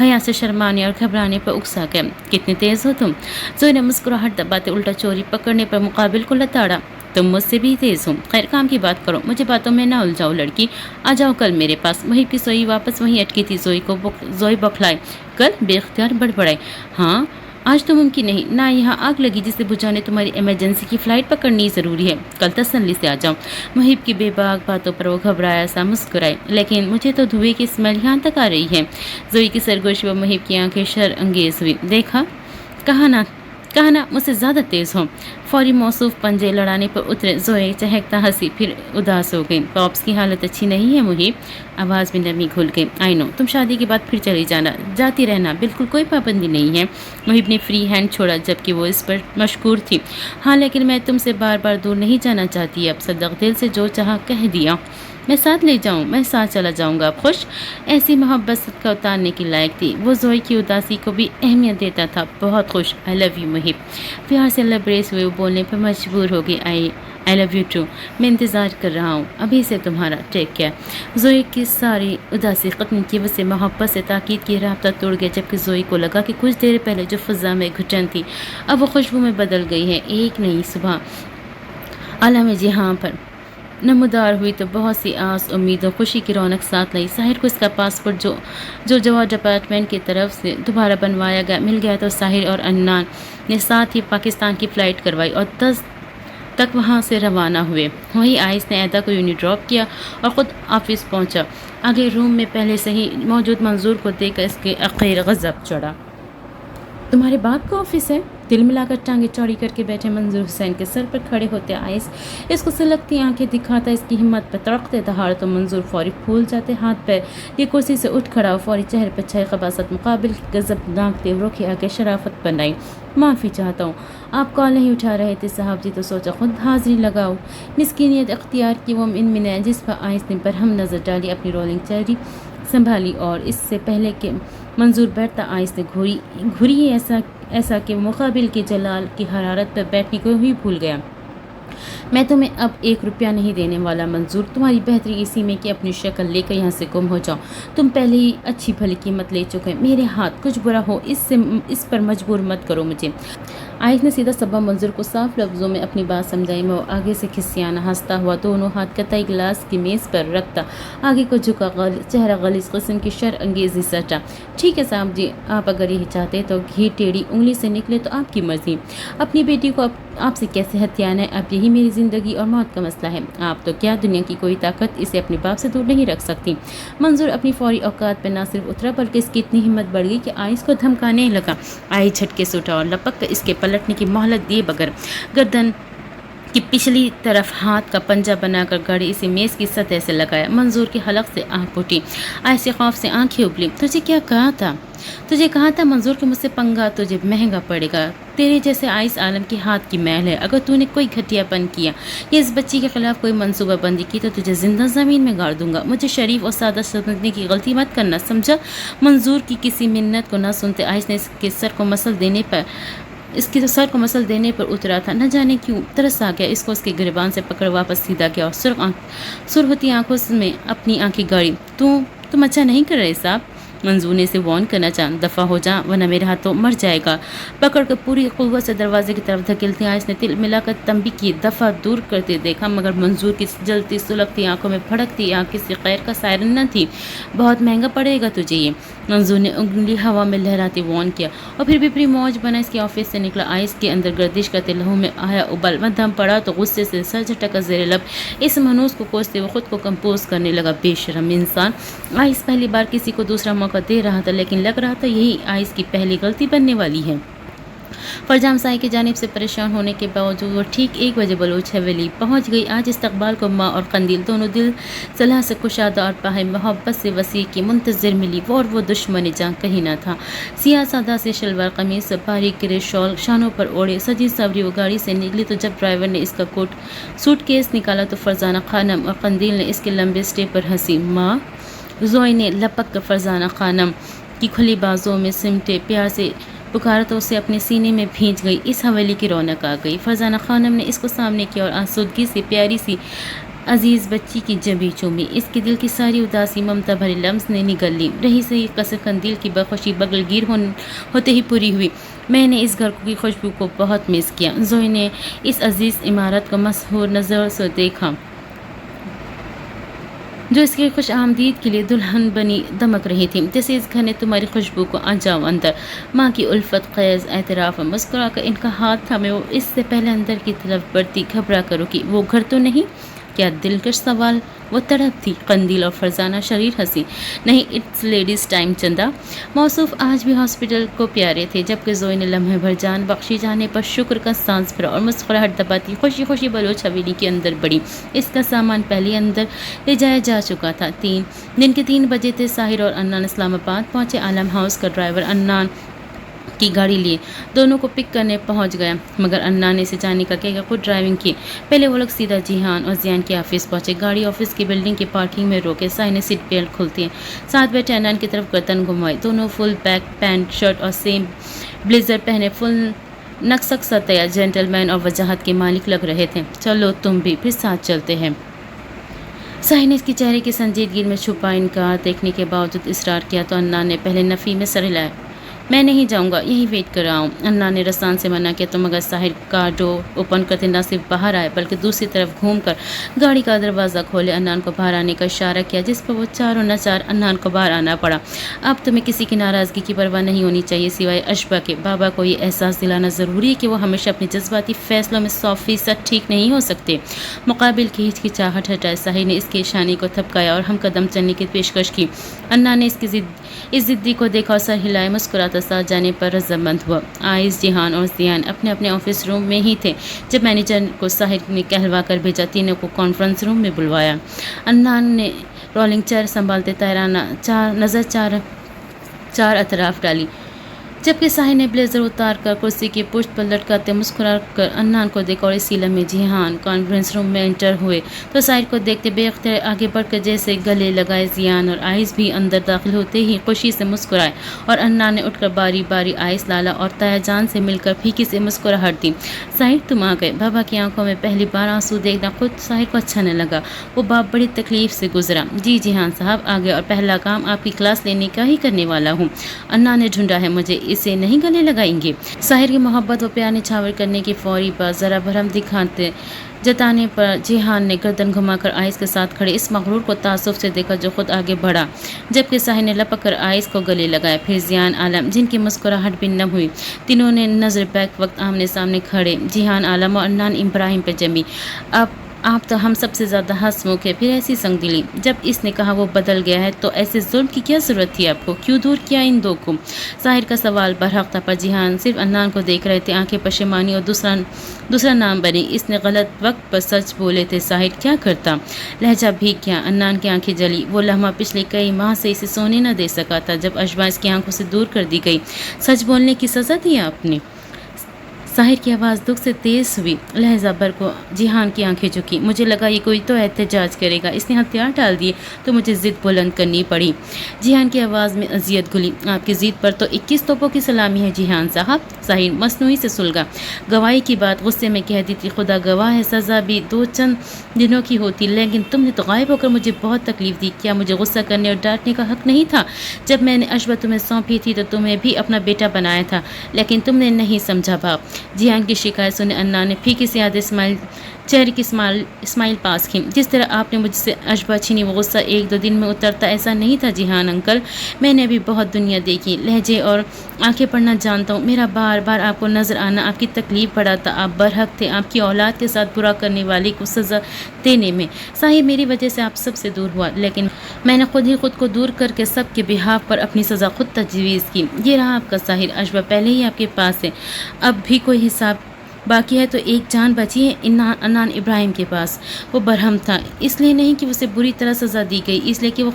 حیا سے شرمانے اور گھبرانے پر اکسا گیا۔ کتنی تیز ہو تم، زوئی نے مسکراہٹ دباتے الٹا چوری پکڑنے پر مقابل کو لتاڑا۔ تم مجھ سے بھی تیز ہو، خیر کام کی بات کرو، مجھے باتوں میں نہ الجھاؤ لڑکی، آ جاؤ کل میرے پاس۔ محب کی سوئی واپس وہیں اٹکی تھی۔ زوئی بکھلائی، کل؟ بے اختیار بڑبڑائی۔ ہاں، آج تو ممکن نہیں، نہ یہاں آگ لگی جسے بجھانے تمہاری ایمرجنسی کی فلائٹ پکڑنی ضروری ہے، کل تسلی سے آ جاؤ۔ محب کی بے باک باتوں پر وہ گھبرایا سا مسکرائی، لیکن مجھے تو دھوئے کی اسمیل یہاں تک آ رہی ہے۔ زوئی کی سرگوشی پر محب کی آنکھیں شر انگیز ہوئی۔ دیکھا، کہا نا مجھ سے زیادہ تیز ہو۔ فوری موصوف پنجے لڑانے پر اترے۔ زوئی چہکتا ہنسی، پھر اداس ہو گئی۔ پاپس کی حالت اچھی نہیں ہے محب، آواز میں نرمی گھل گئی۔ آئی نو، تم شادی کے بعد پھر چلی جانا، جاتی رہنا، بالکل کوئی پابندی نہیں ہے۔ محب نے فری ہینڈ چھوڑا، جبکہ وہ اس پر مشکور تھی۔ ہاں، لیکن میں تم سے بار بار دور نہیں جانا چاہتی۔ اب صدق دل سے جو چاہا کہہ دیا، میں ساتھ لے جاؤں، میں ساتھ چلا جاؤں گا۔ اب خوش؟ ایسی محبت صدقہ اتارنے کی لائق تھی۔ وہ زوئی کی اداسی کو بھی اہمیت دیتا تھا۔ بہت خوش، آئی لو یو محب۔ پیار سے لبریز ہوئے وہ بولنے پر مجبور ہو گئی، آئی لو یو ٹو، میں انتظار کر رہا ہوں ابھی سے تمہارا، ٹیک کیئر۔ زوئی کی ساری اداسی ختم کی وجہ سے محبت سے تاکید کی رابطہ توڑ گیا، جبکہ زوئی کو لگا کہ کچھ دیر پہلے جو فضا میں گھٹن تھی اب وہ خوشبو میں بدل گئی ہے۔ ایک نئی صبح عالم جہاں پر نمودار ہوئی تو بہت سی آس، امید اور خوشی کی رونق ساتھ لائی۔ ساحر کو اس کا پاسپورٹ جو جواب ڈپارٹمنٹ کی طرف سے دوبارہ بنوایا گیا مل گیا تو ساحر اور انان نے ساتھ ہی پاکستان کی فلائٹ کروائی اور 10 تک وہاں سے روانہ ہوئے۔ وہی آئس نے ایدا کو یونٹ ڈراپ کیا اور خود آفس پہنچا۔ اگلے روم میں پہلے سے ہی موجود منظور کو دیکھ کر اس کے عقیر غضب چڑھا۔ تمہارے باپ کا آفس ہے؟ دل ملا کر ٹانگیں چوڑی کر کے بیٹھے منظور حسین کے سر پر کھڑے ہوتے آئس اس کو سلگتی آنکھیں دکھاتا اس کی ہمت پر تڑکتے دہاڑ تو منظور فوری پھول جاتے ہاتھ پیر یہ کرسی سے اٹھ کھڑا ہو، فوری چہرے پر چھائی خباثت مقابل غضب ناک تیوروں کے آگے شرافت بنائی۔ معافی چاہتا ہوں، آپ کال نہیں اٹھا رہے تھے صاحب جی، تو سوچا خود حاضری لگاؤ۔ مسکینیت اختیار کی وہ منمنائی جس پر آئس نے برہم نظر ڈالی، اپنی رولنگ چیری سنبھالی اور اس سے پہلے کہ منظور بیٹھتا آئس نے گھری ایسا کہ مقابل کے جلال کی حرارت پر بیٹھنے کو ہی بھول گیا۔ میں تمہیں اب 1 روپیہ نہیں دینے والا منظور، تمہاری بہتری اسی میں کہ اپنی شکل لے کر یہاں سے گم ہو جاؤ۔ تم پہلے ہی اچھی بھلی قیمت لے چکے، میرے ہاتھ کچھ برا ہو اس پر مجبور مت کرو مجھے۔ آئس نے سیدھا سبب منظور کو صاف لفظوں میں اپنی بات سمجھائی میں وہ آگے سے کھسیانا ہنستا ہوا دونوں ہاتھ قطعی گلاس کی میز پر رکھتا آگے کو جھکا، چہرہ غلیظ قسم کی شر انگیزی سٹا۔ ٹھیک ہے صاحب جی، آپ اگر یہ چاہتے تو گھی ٹیڑھی انگلی سے نکلے تو آپ کی مرضی۔ اپنی بیٹی کو آپ سے کیسے ہتھیانا ہے؟ اب یہی میری زندگی اور موت کا مسئلہ ہے، آپ تو کیا دنیا کی کوئی طاقت اسے اپنے باپ سے دور نہیں رکھ سکتی۔ منظور اپنی فوری اوقات پہ نہ صرف اترا بلکہ اس کی اتنی ہمت بڑھ گئی کہ آئس کو دھمکانے لگا۔ آئس جھٹکے سے اٹھا اور لپک کر اس کے پلٹنے کی مہلت دیے بغیر گردن کی پچھلی طرف ہاتھ کا پنجہ بنا کر گاڑی اسے میز کی سطح سے لگایا۔ منظور کی حلق سے آنکھ اٹھی، ایسے خوف سے آنکھیں ابلی۔ تجھے کیا کہا تھا؟ تجھے کہا تھا منظور کہ مجھ سے پنگا تجھے مہنگا پڑے گا، تیرے جیسے آئس عالم کے ہاتھ کی میل ہے۔ اگر تو نے کوئی گھٹیا پن کیا یا اس بچی کے خلاف کوئی منصوبہ بندی کی تو تجھے زندہ زمین میں گاڑ دوں گا۔ مجھے شریف اور سادہ سمجھنے کی غلطی مت کرنا، سمجھا؟ منظور کی کسی منت کو نہ سنتے آئس نے اس کے سر کو مسل دینے پر اترا تھا۔ نہ جانے کیوں ترس آ گیا اس کو، اس کے گریبان سے پکڑ واپس سیدھا کیا اور سرختی آنکھوں میں اپنی آنکھیں گاڑی۔ تم اچھا نہیں کر رہے صاحب، منظور نے اسے وارن کرنا چاہا۔ دفع ہو جا ورنہ میرے ہاتھوں مر جائے گا۔ پکڑ کر پوری قوت سے دروازے کی طرف دھکیلتی آئس نے تل ملا کر تنبیہ کی، دفع دور کرتے دیکھا، مگر منظور کی جلتی سلگتی آنکھوں میں بھڑکتی آنکھ کسی خیر کا سائرن نہ تھی۔ بہت مہنگا پڑے گا تجھے یہ، منظور نے انگلی ہوا میں لہراتے وارن کیا، اور پھر بھی موج بنا اس کے آفس سے نکلا۔ آئس کے اندر گردش کرتے لہو میں آیا ابل، دم پڑا تو غصے سے سر جھٹکا زیر لب اس منحوس کو کوستے ہوئے خود کو کمپوز کرنے لگا۔ بے شرم انسان! آئس پہلی بار کسی کو دوسرا موقع دے رہا تھا، لیکن لگ رہا تھا یہی آئس کی پہلی غلطی بننے والی ہے۔ فرجام سائی کی جانب سے پریشان ہونے کے باوجود وہ ٹھیک 1 بجے بلوچ حویلی پہنچ گئی۔ آج استقبال کو ماں اور قندیل دونوں دل صلاح سے کشادہ اور پاہے محبت سے وسیع کی منتظر ملی، اور وہ دشمن جاں کہیں نہ تھا۔ سیاہ سادہ سے شلوار قمیص، باریک گرے شال شانوں پر اوڑھے سجی سوری وہ گاڑی سے نکلی تو جب ڈرائیور نے اس کا سوٹ کیس نکالا تو فرزانہ خانم اور قندیل نے اس کے لمبے اسٹے پر ہنسی۔ ماں! زوئی نے لپک کر فرزانہ خانم کی کھلی بازوؤں میں سمٹے پیار سے پکارا تو اسے اپنے سینے میں بھینچ گئی۔ اس حویلی کی رونق آ گئی۔ فرزانہ خانم نے اس کو سامنے کیا اور آسودگی سے پیاری سی عزیز بچی کی جبیں چومی۔ اس کے دل کی ساری اداسی ممتا بھرے لمس نے نگل لی۔ رہی سہی قصر قندیل کی بخوشی بغل گیر ہوتے ہی پوری ہوئی۔ میں نے اس گھر کی خوشبو کو بہت مس کیا۔ زوئی نے اس عزیز عمارت کو مسحور نظر سے دیکھا جو اس کی خوش آمدید کے لیے دلہن بنی دمک رہی تھی۔ جیسے اس گھر نے تمہاری خوشبو کو آ جاؤ اندر۔ ماں کی الفت خیز اعتراف میں مسکرا کر ان کا ہاتھ تھامے وہ اس سے پہلے اندر کی طرف بڑھتی، گھبرا کر رکی۔ وہ گھر تو نہیں؟ کیا دلکش سوال! وہ تڑپ تھی۔ قندیل اور فرزانہ شریر ہنسی۔ نہیں، اٹس لیڈیز ٹائم چندہ۔ موصوف آج بھی ہاسپٹل کو پیارے تھے، جبکہ زوئی نے لمحے بھر جان بخشی جانے پر شکر کا سانس بھرا اور مسکراہٹ دباتی خوشی خوشی بلوچ حویلی کے اندر بڑھی۔ اس کا سامان پہلے اندر لے جایا جا چکا تھا۔ دن کے 3 بجے تھے۔ ساحر اور انان اسلام آباد پہنچے۔ عالم ہاؤس کا ڈرائیور انان کی گاڑی لیے دونوں کو پک کرنے پہنچ گیا، مگر انان نے اسے جانے کا کہہ کر خود ڈرائیونگ کی۔ پہلے وہ لوگ سیدھا جیحان اور زیان کے آفس پہنچے۔ گاڑی آفس کی بلڈنگ کی پارکنگ میں روکے۔ سائی نے سیٹ بیلٹ کھولتے ہیں ساتھ بیٹھے انان کی طرف گردن گھمائی۔ دونوں فل بیک پینٹ شرٹ اور سیم بلیزر پہنے فل نقصق سا تیار جینٹل مین اور وجاہت کے مالک لگ رہے تھے۔ چلو تم بھی، پھر ساتھ چلتے ہیں۔ سائی نے اس کے چہرے کی سنجیدگی میں چھپا انکار دیکھنے کے باوجود اصرار کیا تو انان نے پہلے نفی میں سر ہلایا۔ میں نہیں جاؤں گا، یہی ویٹ کر رہا ہوں۔ انان نے رسان سے منع کیا تو مگر ساحر کار ڈور اوپن کرتے نہ صرف باہر آئے بلکہ دوسری طرف گھوم کر گاڑی کا دروازہ کھولے۔ انان کو باہر آنے کا اشارہ کیا، جس پر وہ چاروں ناچار انان کو باہر آنا پڑا۔ اب تمہیں کسی کی ناراضگی کی پرواہ نہیں ہونی چاہیے سوائے اشبا کے۔ بابا کو یہ احساس دلانا ضروری ہے کہ وہ ہمیشہ اپنے جذباتی فیصلوں میں 100% ٹھیک نہیں ہو سکتے۔ مقابل کی ہچکچاہٹ ہٹائے ساحر نے اس کے اشانے کو تھپکایا اور ہم قدم چلنے کی پیشکش کی۔ انان نے اس ضدی کو دیکھا اور سر ہلائے، مسکراتا ساتھ جانے پر رضامند ہوا۔ آئس، جیحان اور زیان اپنے اپنے آفس روم میں ہی تھے جب مینیجر کو ساحر نے کہلوا کر بھیجا۔ تینوں کو کانفرنس روم میں بلوایا۔ انان نے رولنگ چیئر سنبھالتے طائرانہ نظر چار اطراف ڈالی، جبکہ ساحر نے بلیزر اتار کر کرسی کی پشت پر لٹکاتے مسکرا کر انان کو دیکھا اور اسی لمحے جیحان کانفرنس روم میں انٹر ہوئے تو ساحر کو دیکھتے بے اختیار آگے بڑھ کر جیسے گلے لگائے۔ زیان اور آئس بھی اندر داخل ہوتے ہی خوشی سے مسکرائے اور انان نے اٹھ کر باری باری آئس، لالا اور تایا جان سے مل کر پھیکی سے مسکراہٹ دی۔ ساحر تم آ گئے۔ بابا کی آنکھوں میں پہلی بار آنسو دیکھنا خود ساحر کو اچھا نہ لگا۔ وہ باپ بڑی تکلیف سے گزرا۔ جی جیحان صاحب آ گئے اور پہلا کام آپ کی کلاس لینے کا ہی کرنے والا ہوں۔ انان نے ڈھونڈا ہے مجھے اسے نہیں گلے لگائیں گے؟ ساحر کی محبت و پیار نچھاور کرنے کی فوری بات ذرا بھرم دکھاتے جتانے پر جیہان نے گردن گھما کر آئس کے ساتھ کھڑے اس مغرور کو تعصب سے دیکھا جو خود آگے بڑھا، جبکہ ساحر نے لپک کر آئس کو گلے لگایا۔ پھر ضیاء عالم جن کی مسکراہٹ بھی نم ہوئی، تینوں نے نظر بیک وقت آمنے سامنے کھڑے جیہان عالم اور عدنان ابراہیم پہ جمی۔ آپ تو ہم سب سے زیادہ ہنسمکھ ہے، پھر ایسی سنگ دلی۔ جب اس نے کہا وہ بدل گیا ہے تو ایسے ظلم کی کیا ضرورت تھی آپ کو؟ کیوں دور کیا ان دو کو؟ ساحر کا سوال برحق تھا، پر جیہان صرف عدنان کو دیکھ رہے تھے، آنکھیں پشیمانی اور دوسرا نام بنی۔ اس نے غلط وقت پر سچ بولے تھے۔ ساحر کیا کرتا؟ لہجہ بھی کیا؟ عدنان کی آنکھیں جلی۔ وہ لمحہ پچھلے کئی ماہ سے اسے سونے نہ دے سکا تھا جب اشباح اس کی آنکھوں سے دور کر دی گئی۔ سچ بولنے کی سزا دی آپ نے؟ ساحر کی آواز دکھ سے تیز ہوئی۔ لہجہ بھر کو جیہان کی آنکھیں جھکی۔ مجھے لگا یہ کوئی تو احتجاج کرے گا، اس نے ہتھیار ڈال دیے تو مجھے ضد بلند کرنی پڑی۔ جیہان کی آواز میں اذیت گھلی۔ آپ کی ضد پر تو 21 توپوں کی سلامی ہے جیہان صاحب۔ ساحر مصنوعی سے سلگا۔ گواہی کی بات غصے میں کہہ دی تھی، خدا گواہ ہے سزا بھی چند دنوں کی ہوتی، لیکن تم نے تو غائب ہو کر مجھے بہت تکلیف دی۔ کیا مجھے غصہ کرنے اور ڈانٹنے کا حق نہیں تھا؟ جب میں نے اشباح تمہیں سونپی تھی تو تمہیں بھی اپنا بیٹا بنایا تھا، لیکن تم نے نہیں سمجھا باپ۔ جیہان کی شکایت سنے عدنان نے پھیکی سی یاد چہرے کی اسماعیل پاس کی۔ جس طرح آپ نے مجھ سے اشباح چھینی وہ غصہ 1-2 دن میں اترتا ایسا نہیں تھا جیہان انکل۔ میں نے ابھی بہت دنیا دیکھی، لہجے اور آنکھیں پڑھنا جانتا ہوں۔ میرا بار بار آپ کو نظر آنا آپ کی تکلیف بڑھاتا۔ آپ برحق تھے آپ کی اولاد کے ساتھ برا کرنے والے کو سزا دینے میں۔ صحیح میری وجہ سے آپ سب سے دور ہوا، لیکن میں نے خود کو دور کر کے سب کے بہاف پر اپنی سزا خود تجویز کی۔ یہ رہا آپ کا ساحر، اشباح پہلے ہی آپ کے پاس ہے، اب بھی کوئی حساب باقی ہے تو ایک جان بچی ہے عدنان ابراہیم کے پاس۔ وہ برہم تھا، اس لیے نہیں کہ اسے بری طرح سزا دی گئی، اس لیے کہ وہ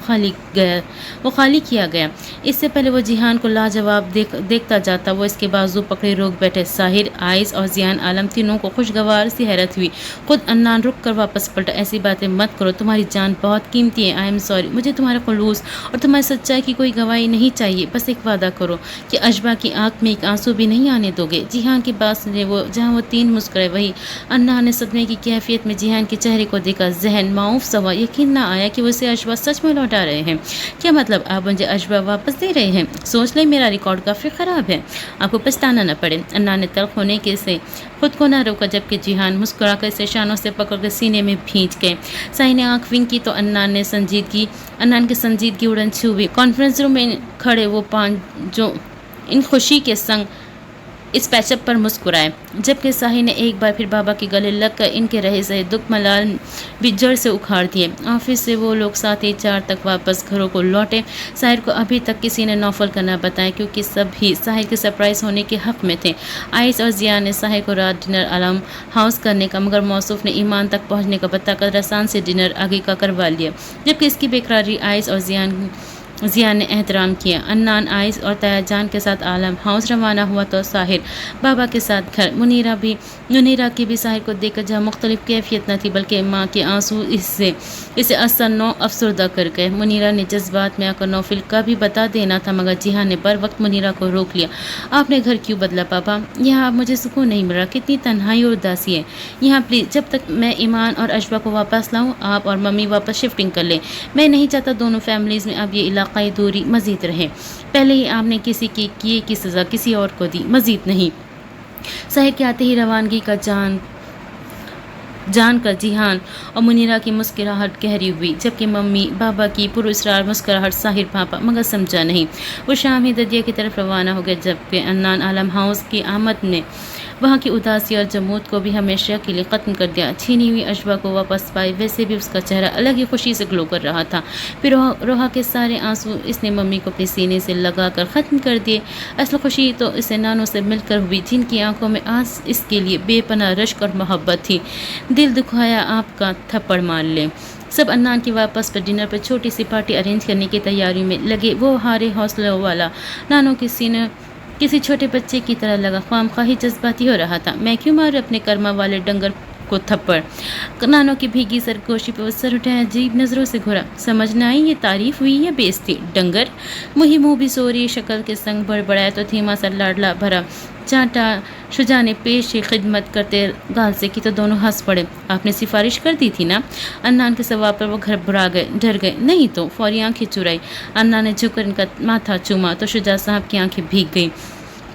خالی کیا گیا۔ اس سے پہلے وہ جیہان کو لاجواب دیکھتا جاتا، وہ اس کے بازو پکڑے روک بیٹھے۔ ساحر، آئس اور ضیاء عالم تینوں کو خوشگوار سی حیرت ہوئی۔ خود عدنان رک کر واپس پلٹا۔ ایسی باتیں مت کرو، تمہاری جان بہت قیمتی ہے۔ آئی ایم سوری، مجھے تمہارے خلوص اور تمہاری سچائی کی کوئی گواہی نہیں چاہیے، بس ایک وعدہ کرو کہ اشباح کی آنکھ میں ایک آنسو بھی نہیں آنے دو گے۔ جیہان کی بات سنے جہاں وہ تین مسکرائے وہی عدنان نے صدمے کی کیفیت میں جیہان کے چہرے کو دیکھا، ذہن معاف سوا، یقین نہ آیا کہ وہ اسے اشباح سچ میں لوٹا رہے ہیں۔ کیا مطلب آپ مجھے اشباح واپس دے رہے ہیں؟ سوچ لیں میرا ریکارڈ کافی خراب ہے، آپ کو پچھتانا نہ پڑے۔ عدنان نے تلخ ہونے کے سے خود کو نہ روکا، جبکہ جیہان مسکرا کر اسے شانوں سے پکڑ کر سینے میں بھینچ گئے۔ صاحب نے آنکھ ونک کی تو عدنان کی سنجیدگی اڑن چھو ہوئی۔ کانفرنس روم میں کھڑے وہ پانچ جو ان خوشی کے سنگ اس پیچ اپ پر مسکرائے، جبکہ صاحب نے ایک بار پھر بابا کے گلے لگ کر ان کے رہے سہے دکھ ملال بھی جڑ سے اکھاڑ دیے۔ آفس سے وہ لوگ 7:04 تک واپس گھروں کو لوٹے۔ صاحب کو ابھی تک کسی نے نوفل کا نہ بتایا، کیونکہ سب ہی صاحب کے سرپرائز ہونے کے حق میں تھے۔ آئس اور ضیاء نے صاحب کو رات ڈنر عالم ہاؤس کرنے کا، مگر موصوف نے ایمان تک پہنچنے کا بتا کر رسان سے ڈنر آگے کا کروا لیا، جبکہ اس کی بےقراری آئس اور ضیاء نے احترام کیا۔ عدنان، آئس اور تایا جان کے ساتھ عالم ہاؤس روانہ ہوا تو ساحر بابا کے ساتھ گھر۔ منیرا کی بھی ساحر کو دیکھ کر جہاں مختلف کیفیت نہ تھی، بلکہ ماں کے آنسو اسے اثر نو افسردہ کر گئے۔ منیرا نے جذبات میں آ کر نوفل کا بھی بتا دینا تھا، مگر جیہان نے بر وقت منیرا کو روک لیا۔ آپ نے گھر کیوں بدلا پاپا؟ یہاں اب مجھے سکون نہیں مل رہا، کتنی تنہائی اور اداسی ہے یہاں۔ پلیز جب تک میں ایمان اور اشباح کو واپس لاؤں، آپ اور ممی واپس شفٹنگ کر لیں۔ میں نہیں چاہتا دونوں فیملیز میں اب یہ علاقائی دوری مزید رہے۔ پہلے ہی آپ نے کسی کے کیے کی سزا کسی اور کو دی، مزید نہیں۔ صاحب کے آتے ہی روانگی کا جان کر جیہان اور منیرا کی مسکراہٹ گہری ہوئی، جبکہ ممی بابا کی پراسرار مسکراہٹ صاحب پاپا مگر سمجھا نہیں۔ وہ شام ہی ددیا کی طرف روانہ ہو گئے، جبکہ عدنان عالم ہاؤس کی آمد نے وہاں کی اداسی اور جمود کو بھی ہمیشہ کے لیے ختم کر دیا۔ چھینی ہوئی اشباح کو واپس پائی، ویسے بھی اس کا چہرہ الگ ہی خوشی سے گلو کر رہا تھا۔ پھر روحا کے سارے آنسو اس نے ممی کو اپنے سینے سے لگا کر ختم کر دیے۔ اصل خوشی تو اسے نانوں سے مل کر ہوئی، جن کی آنکھوں میں آج اس کے لیے بے پناہ رشک اور محبت تھی۔ دل دکھایا آپ کا تھپڑ مار لے۔ سب عدنان کی واپس پر ڈنر پر چھوٹی سی پارٹی ارینج کرنے کی تیاری میں لگے۔ وہ ہارے حوصلوں والا نانوں کے سینے کسی چھوٹے بچے کی طرح لگا، خواہی جذباتی ہو رہا تھا۔ میں کیوں ماروں اپنے کرما والے ڈنگر کو تھپڑ؟ نانوں کی بھیگی سرگوشی پہ وہ سر اٹھایا، عجیب نظروں سے گھورا۔ سمجھ نہ آئی یہ تعریف ہوئی یا بےعزتی؟ ڈنگر منہ بھی سوری شکل کے سنگ بڑبڑایا تو دھیما سا لاڈلا بھرا چانٹا شجاع نے پیش خدمت کرتے گال سے کی تو دونوں ہنس پڑے۔ آپ نے سفارش کر دی تھی نا؟ عدنان کے سوال پر وہ گھبرا گئے، ڈر گئے۔ نہیں تو، فوری آنکھیں چرائی۔ عدنان نے جھک کر ان کا ماتھا چوما تو شجاع صاحب کی آنکھیں بھیگ گئیں۔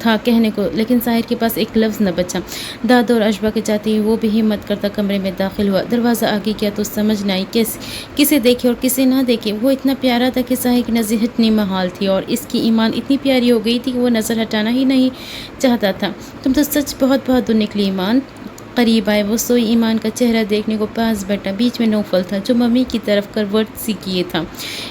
تھا کہنے کو، لیکن ظاہر کے پاس ایک لفظ نہ بچا۔ دادا اور اشبا کے چاہتے ہی وہ بھی ہمت کرتا کمرے میں داخل ہوا۔ دروازہ آگے کیا تو سمجھ نہ آئی کسے دیکھے اور کسے نہ دیکھے۔ وہ اتنا پیارا تھا کہ ظاہر کی نظر ہٹنی محال تھی، اور اس کی ایمان اتنی پیاری ہو گئی تھی کہ وہ نظر ہٹانا ہی نہیں چاہتا تھا۔ تم تو سچ بہت بہادر نکلی ایمان۔ قریب آئے وہ سوئی ایمان کا چہرہ دیکھنے کو، پاس بیٹھا۔ بیچ میں نوفل تھا جو ممی کی طرف کروٹ سی کیے تھا۔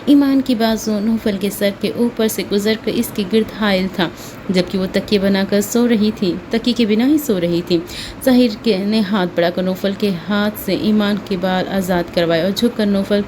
ایمان کی بازو نوفل کے سر کے اوپر سے گزر کر اس کے گرد حائل تھا، جبکہ وہ تکیے بنا کر سو رہی تھی، تکیے کے بنا ہی سو رہی تھی۔ ظاہر نے ہاتھ بڑھا کر نوفل کے ہاتھ سے ایمان کے بال آزاد کروائے اور جھک کر نوفل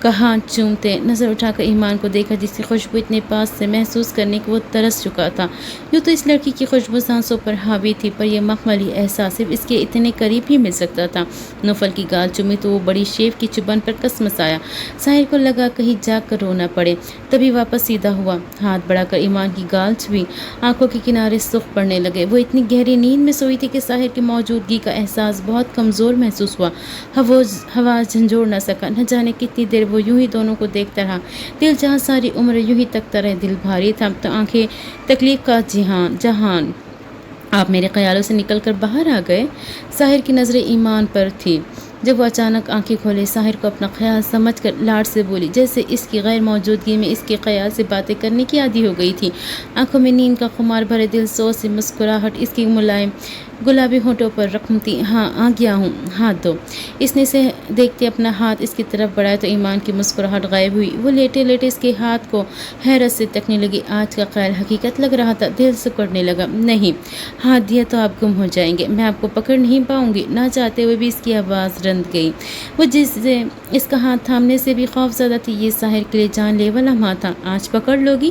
کا ہاتھ چومتے نظر اٹھا کر ایمان کو دیکھا، جس کی خوشبو اتنے پاس سے محسوس کرنے کو وہ ترس چکا تھا۔ یوں تو اس لڑکی کی خوشبو سانسوں پر حاوی تھی، پر یہ مخملی احساس صرف اس کے اتنے قریب ہی مل سکتا تھا۔ نوفل کی گال چومی تو وہ بڑی شیف کی چبن پر کسمس آیا۔ ظاہر کو لگا کہیں جا کر رونا پڑے، تبھی واپس سیدھا ہوا، ہاتھ بڑھا کر ایمان کی گال چھوئی۔ آنکھوں کے کنارے سرخ پڑنے لگے۔ وہ اتنی گہری نیند میں سوئی تھی کہ ظاہر کی موجودگی کا احساس بہت کمزور محسوس ہوا۔ حواس جھنجھوڑ نہ سکا، نہ جانے کتنی دیر وہ یوں ہی دونوں کو دیکھتا رہا۔ دل جہاں ساری عمر یوں ہی تکتا رہے، دل بھاری تھا تو آنکھیں تکلیف کا جہان آپ میرے خیالوں سے نکل کر باہر آ گئے۔ ظاہر کی نظریں ایمان پر تھی۔ جب وہ اچانک آنکھیں کھولے، ظاہر کو اپنا خیال سمجھ کر لاڈ سے بولی، جیسے اس کی غیر موجودگی میں اس کے خیال سے باتیں کرنے کی عادی ہو گئی تھی۔ آنکھوں میں نیند کا خمار بھرے، دل سو سی مسکراہٹ اس کی ملائم گلابی ہونٹوں پر رقم تھی۔ ہاں آ گیا ہوں، ہاتھ دو۔ اس نے اسے دیکھتے اپنا ہاتھ اس کی طرف بڑھایا تو ایمان کی مسکراہٹ غائب ہوئی۔ وہ لیٹے لیٹے اس کے ہاتھ کو حیرت سے تکنے لگی۔ آج کا خیال حقیقت لگ رہا تھا، دل سکڑنے لگا۔ نہیں، ہاتھ دیا تو آپ گم ہو جائیں گے، میں آپ کو پکڑ نہیں پاؤں گی۔ نہ چاہتے ہوئے بھی اس کی آواز رند گئی۔ وہ جس سے اس کا ہاتھ تھامنے سے بھی خوف زدہ تھی، یہ ظاہر کے لیے جان لیوا لمحہ تھا۔ آج پکڑ لو گی؟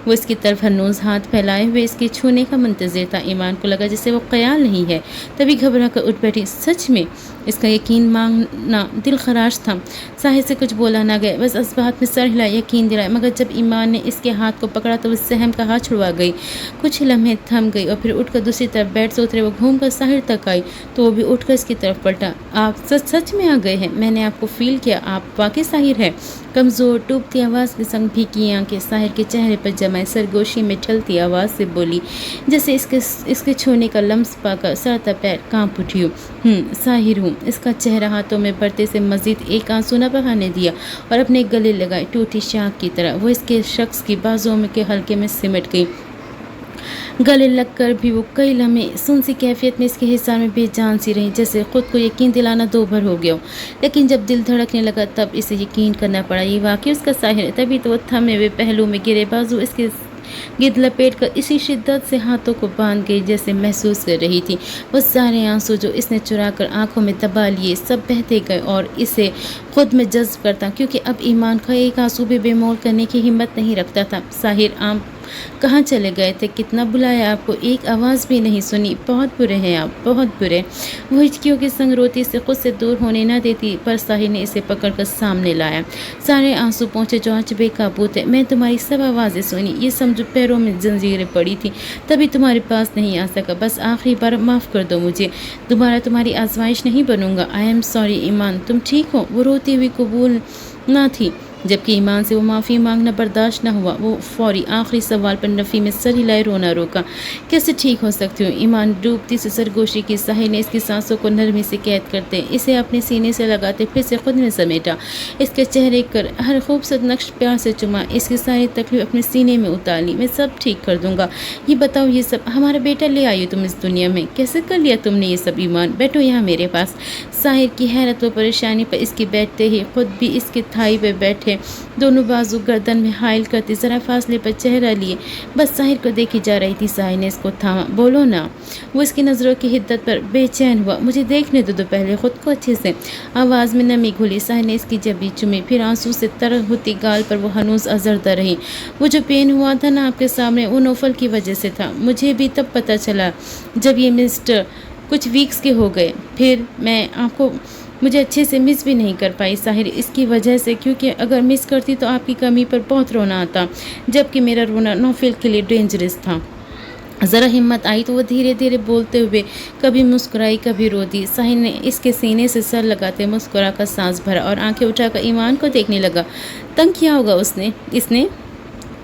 وہ اس کی طرف ہنوز ہاتھ پھیلائے ہوئے اس کے چھونے کا منتظر تھا۔ ایمان کو لگا جسے وہ خیال نہیں ہے، تبھی گھبرا کر اٹھ بیٹھی۔ سچ میں؟ اس کا یقین مانگنا دل خراش تھا۔ ظاہر سے کچھ بولا نہ گیا، بس اس بات میں سر ہلا، یقین دلایا۔ مگر جب ایمان نے اس کے ہاتھ کو پکڑا تو وہ سہم کا ہاتھ چھڑوا گئی، کچھ لمحے تھم گئی اور پھر اٹھ کر دوسری طرف بیڈ سے اترے وہ گھوم کر ظاہر تک آئی تو وہ بھی اٹھ کر اس کی طرف پلٹا۔ آپ سچ میں آ گئے ہیں؟ میں نے آپ کو فیل کیا، آپ واقعی ظاہر ہے؟ کمزور ٹوٹتی آواز کے سنگ بھیگی آنکھیں ظاہر کے چہرے پر جمائے، سرگوشی میں ٹھلتی آواز سے بولی، جیسے اس کے چھونے کا لمس پا کر سر تا پیر کانپ اٹھی ہوں۔ ظاہر ہوں۔ اس کا چہرہ ہاتھوں میں بڑھتے سے مزید ایک آنسو نہ بہانے دیا اور اپنے گلے لگائے ٹوٹی شاخ کی طرح وہ اس کے شخص کی بازوؤں کے حلقے میں سمٹ گئی۔ گلے لگ کر بھی وہ کئی لمحے سن سی کیفیت میں اس کے حصار میں بے جان سی رہی، جیسے خود کو یقین دلانا دو بھر ہو گیا ہو۔ لیکن جب دل دھڑکنے لگا تب اسے یقین کرنا پڑا، یہ واقعی اس کا ظاہر ہے۔ تبھی تو وہ تھمے ہوئے پہلو میں گرے بازو اس کے گرد لپیٹ کر اسی شدت سے ہاتھوں کو باندھ گئی جیسے محسوس کر رہی تھی۔ وہ سارے آنسو جو اس نے چرا کر آنکھوں میں دبا لیے سب بہتے گئے اور اسے خود میں جذب کرتا، کیونکہ اب ایمان کا ایک آنسو بھی بے مول کرنے کی ہمت نہیں رکھتا تھا۔ ظاہر آپ کہاں چلے گئے تھے؟ کتنا بلایا آپ کو، ایک آواز بھی نہیں سنی۔ بہت برے ہیں آپ، بہت برے۔ وہ ہچکیوں کے سنگ روتی سے خود سے دور ہونے نہ دیتی، پر ظاہر نے اسے پکڑ کر سامنے لایا۔ سارے آنسو پہنچے جو آج بے قابو تھے۔ میں تمہاری سب آوازیں سنی، یہ سمجھو پیروں میں زنجیریں پڑی تھی تبھی تمہارے پاس نہیں آ سکا۔ بس آخری بار معاف کر دو مجھے، دوبارہ تمہاری آزمائش نہیں بنوں گا۔ آئی ایم سوری ایمان، تم ٹھیک ہو؟ وہ روتی ہوئی قبول نہ تھی، جبکہ ایمان سے وہ معافی مانگنا برداشت نہ ہوا۔ وہ فوری آخری سوال پر نفی میں سر ہلائے رونا روکا۔ کیسے ٹھیک ہو سکتی ہوں ایمان؟ ڈوبتی سے سرگوشی کی۔ ظاہر نے اس کی سانسوں کو نرمی سے قید کرتے اسے اپنے سینے سے لگاتے پھر سے خود میں سمیٹا، اس کے چہرے کر ہر خوبصورت نقش پیار سے چما، اس کی ساری تکلیف اپنے سینے میں اتار لی۔ میں سب ٹھیک کر دوں گا۔ یہ بتاؤ، یہ سب ہمارا بیٹا لے آئی تم اس دنیا میں، کیسے کر لیا تم نے یہ سب ایمان؟ بیٹھو یہاں میرے پاس۔ ظاہر کی حیرت و پریشانی پر اس کی بیٹھتے ہی خود بھی اس کی تھائی پہ بیٹھے، دونوں بازو گردن میں حائل کرتی ذرا فاصلے پر چہرہ لیے بس ظاہر کو دیکھی جا رہی تھی۔ ظاہر نے اس کو تھاما۔ بولو نا۔ وہ اس کی نظروں کی حدت پر بے چین ہوا۔ مجھے دیکھنے دو پہلے خود کو اچھے سے۔ آواز میں نمی گھلی۔ ظاہر نے اس کی جبیں چومی، پھر آنسو سے تر ہوتی گال پر وہ ہنوز ازردہ رہی۔ وہ جو پین ہوا تھا نا آپ کے سامنے، وہ نوفل کی وجہ سے تھا۔ مجھے بھی تب پتہ چلا جب یہ مسٹر کچھ ویکس کے ہو گئے، پھر میں آپ کو مجھے اچھے سے مس بھی نہیں کر پائی ظاہر اس کی وجہ سے، کیونکہ اگر مس کرتی تو آپ کی کمی پر بہت رونا آتا، جبکہ میرا رونا نوفل کے لیے ڈینجرس تھا۔ ذرا ہمت آئی تو وہ دھیرے دھیرے بولتے ہوئے کبھی مسکرائی کبھی رو دی۔ ظاہر نے اس کے سینے سے سر لگاتے مسکرا کر سانس بھرا اور آنکھیں اٹھا کر ایمان کو دیکھنے لگا۔ تنگ کیا ہوگا اس نے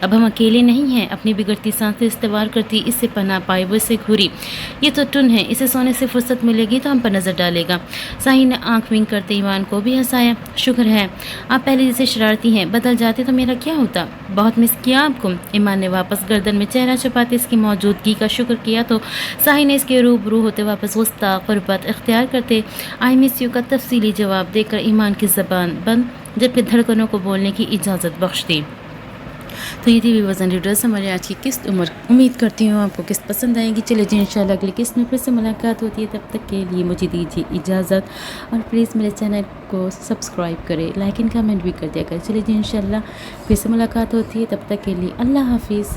اب ہم اکیلے نہیں ہیں، اپنی بگڑتی سانسیں استوار کرتی اس سے پناہ پائے وہ اسے گھوری، یہ تو ٹن ہے، اسے سونے سے فرصت ملے گی تو ہم پر نظر ڈالے گا۔ ساحل نے آنکھ ونک کرتے ایمان کو بھی ہنسایا۔ شکر ہے آپ پہلے جیسے شرارتی ہیں، بدل جاتے تو میرا کیا ہوتا؟ بہت مس کیا آپ کو۔ ایمان نے واپس گردن میں چہرہ چھپاتے اس کی موجودگی کا شکر کیا تو ساحل نے اس کے روبرو ہوتے واپس گستاخ قربت اختیار کرتے آئی مس یو کا تفصیلی جواب دے کر ایمان کی زبان بند جبکہ دھڑکنوں کو بولنے کی اجازت بخش دی۔ تو یہ تھی ویورز اینڈ ریڈرز ہمارے آج کی قسط۔ امید کرتی ہوں آپ کو قسط پسند آئے گی۔ چلے جی انشاءاللہ اگلی قسط میں پھر سے ملاقات ہوتی ہے، تب تک کے لیے مجھے دیجیے اجازت، اور پلیز میرے چینل کو سبسکرائب کرے، لائک اینڈ کمنٹ بھی کر دیا کرے۔ چلے جی انشاءاللہ پھر سے ملاقات ہوتی ہے، تب تک کے لیے اللہ حافظ۔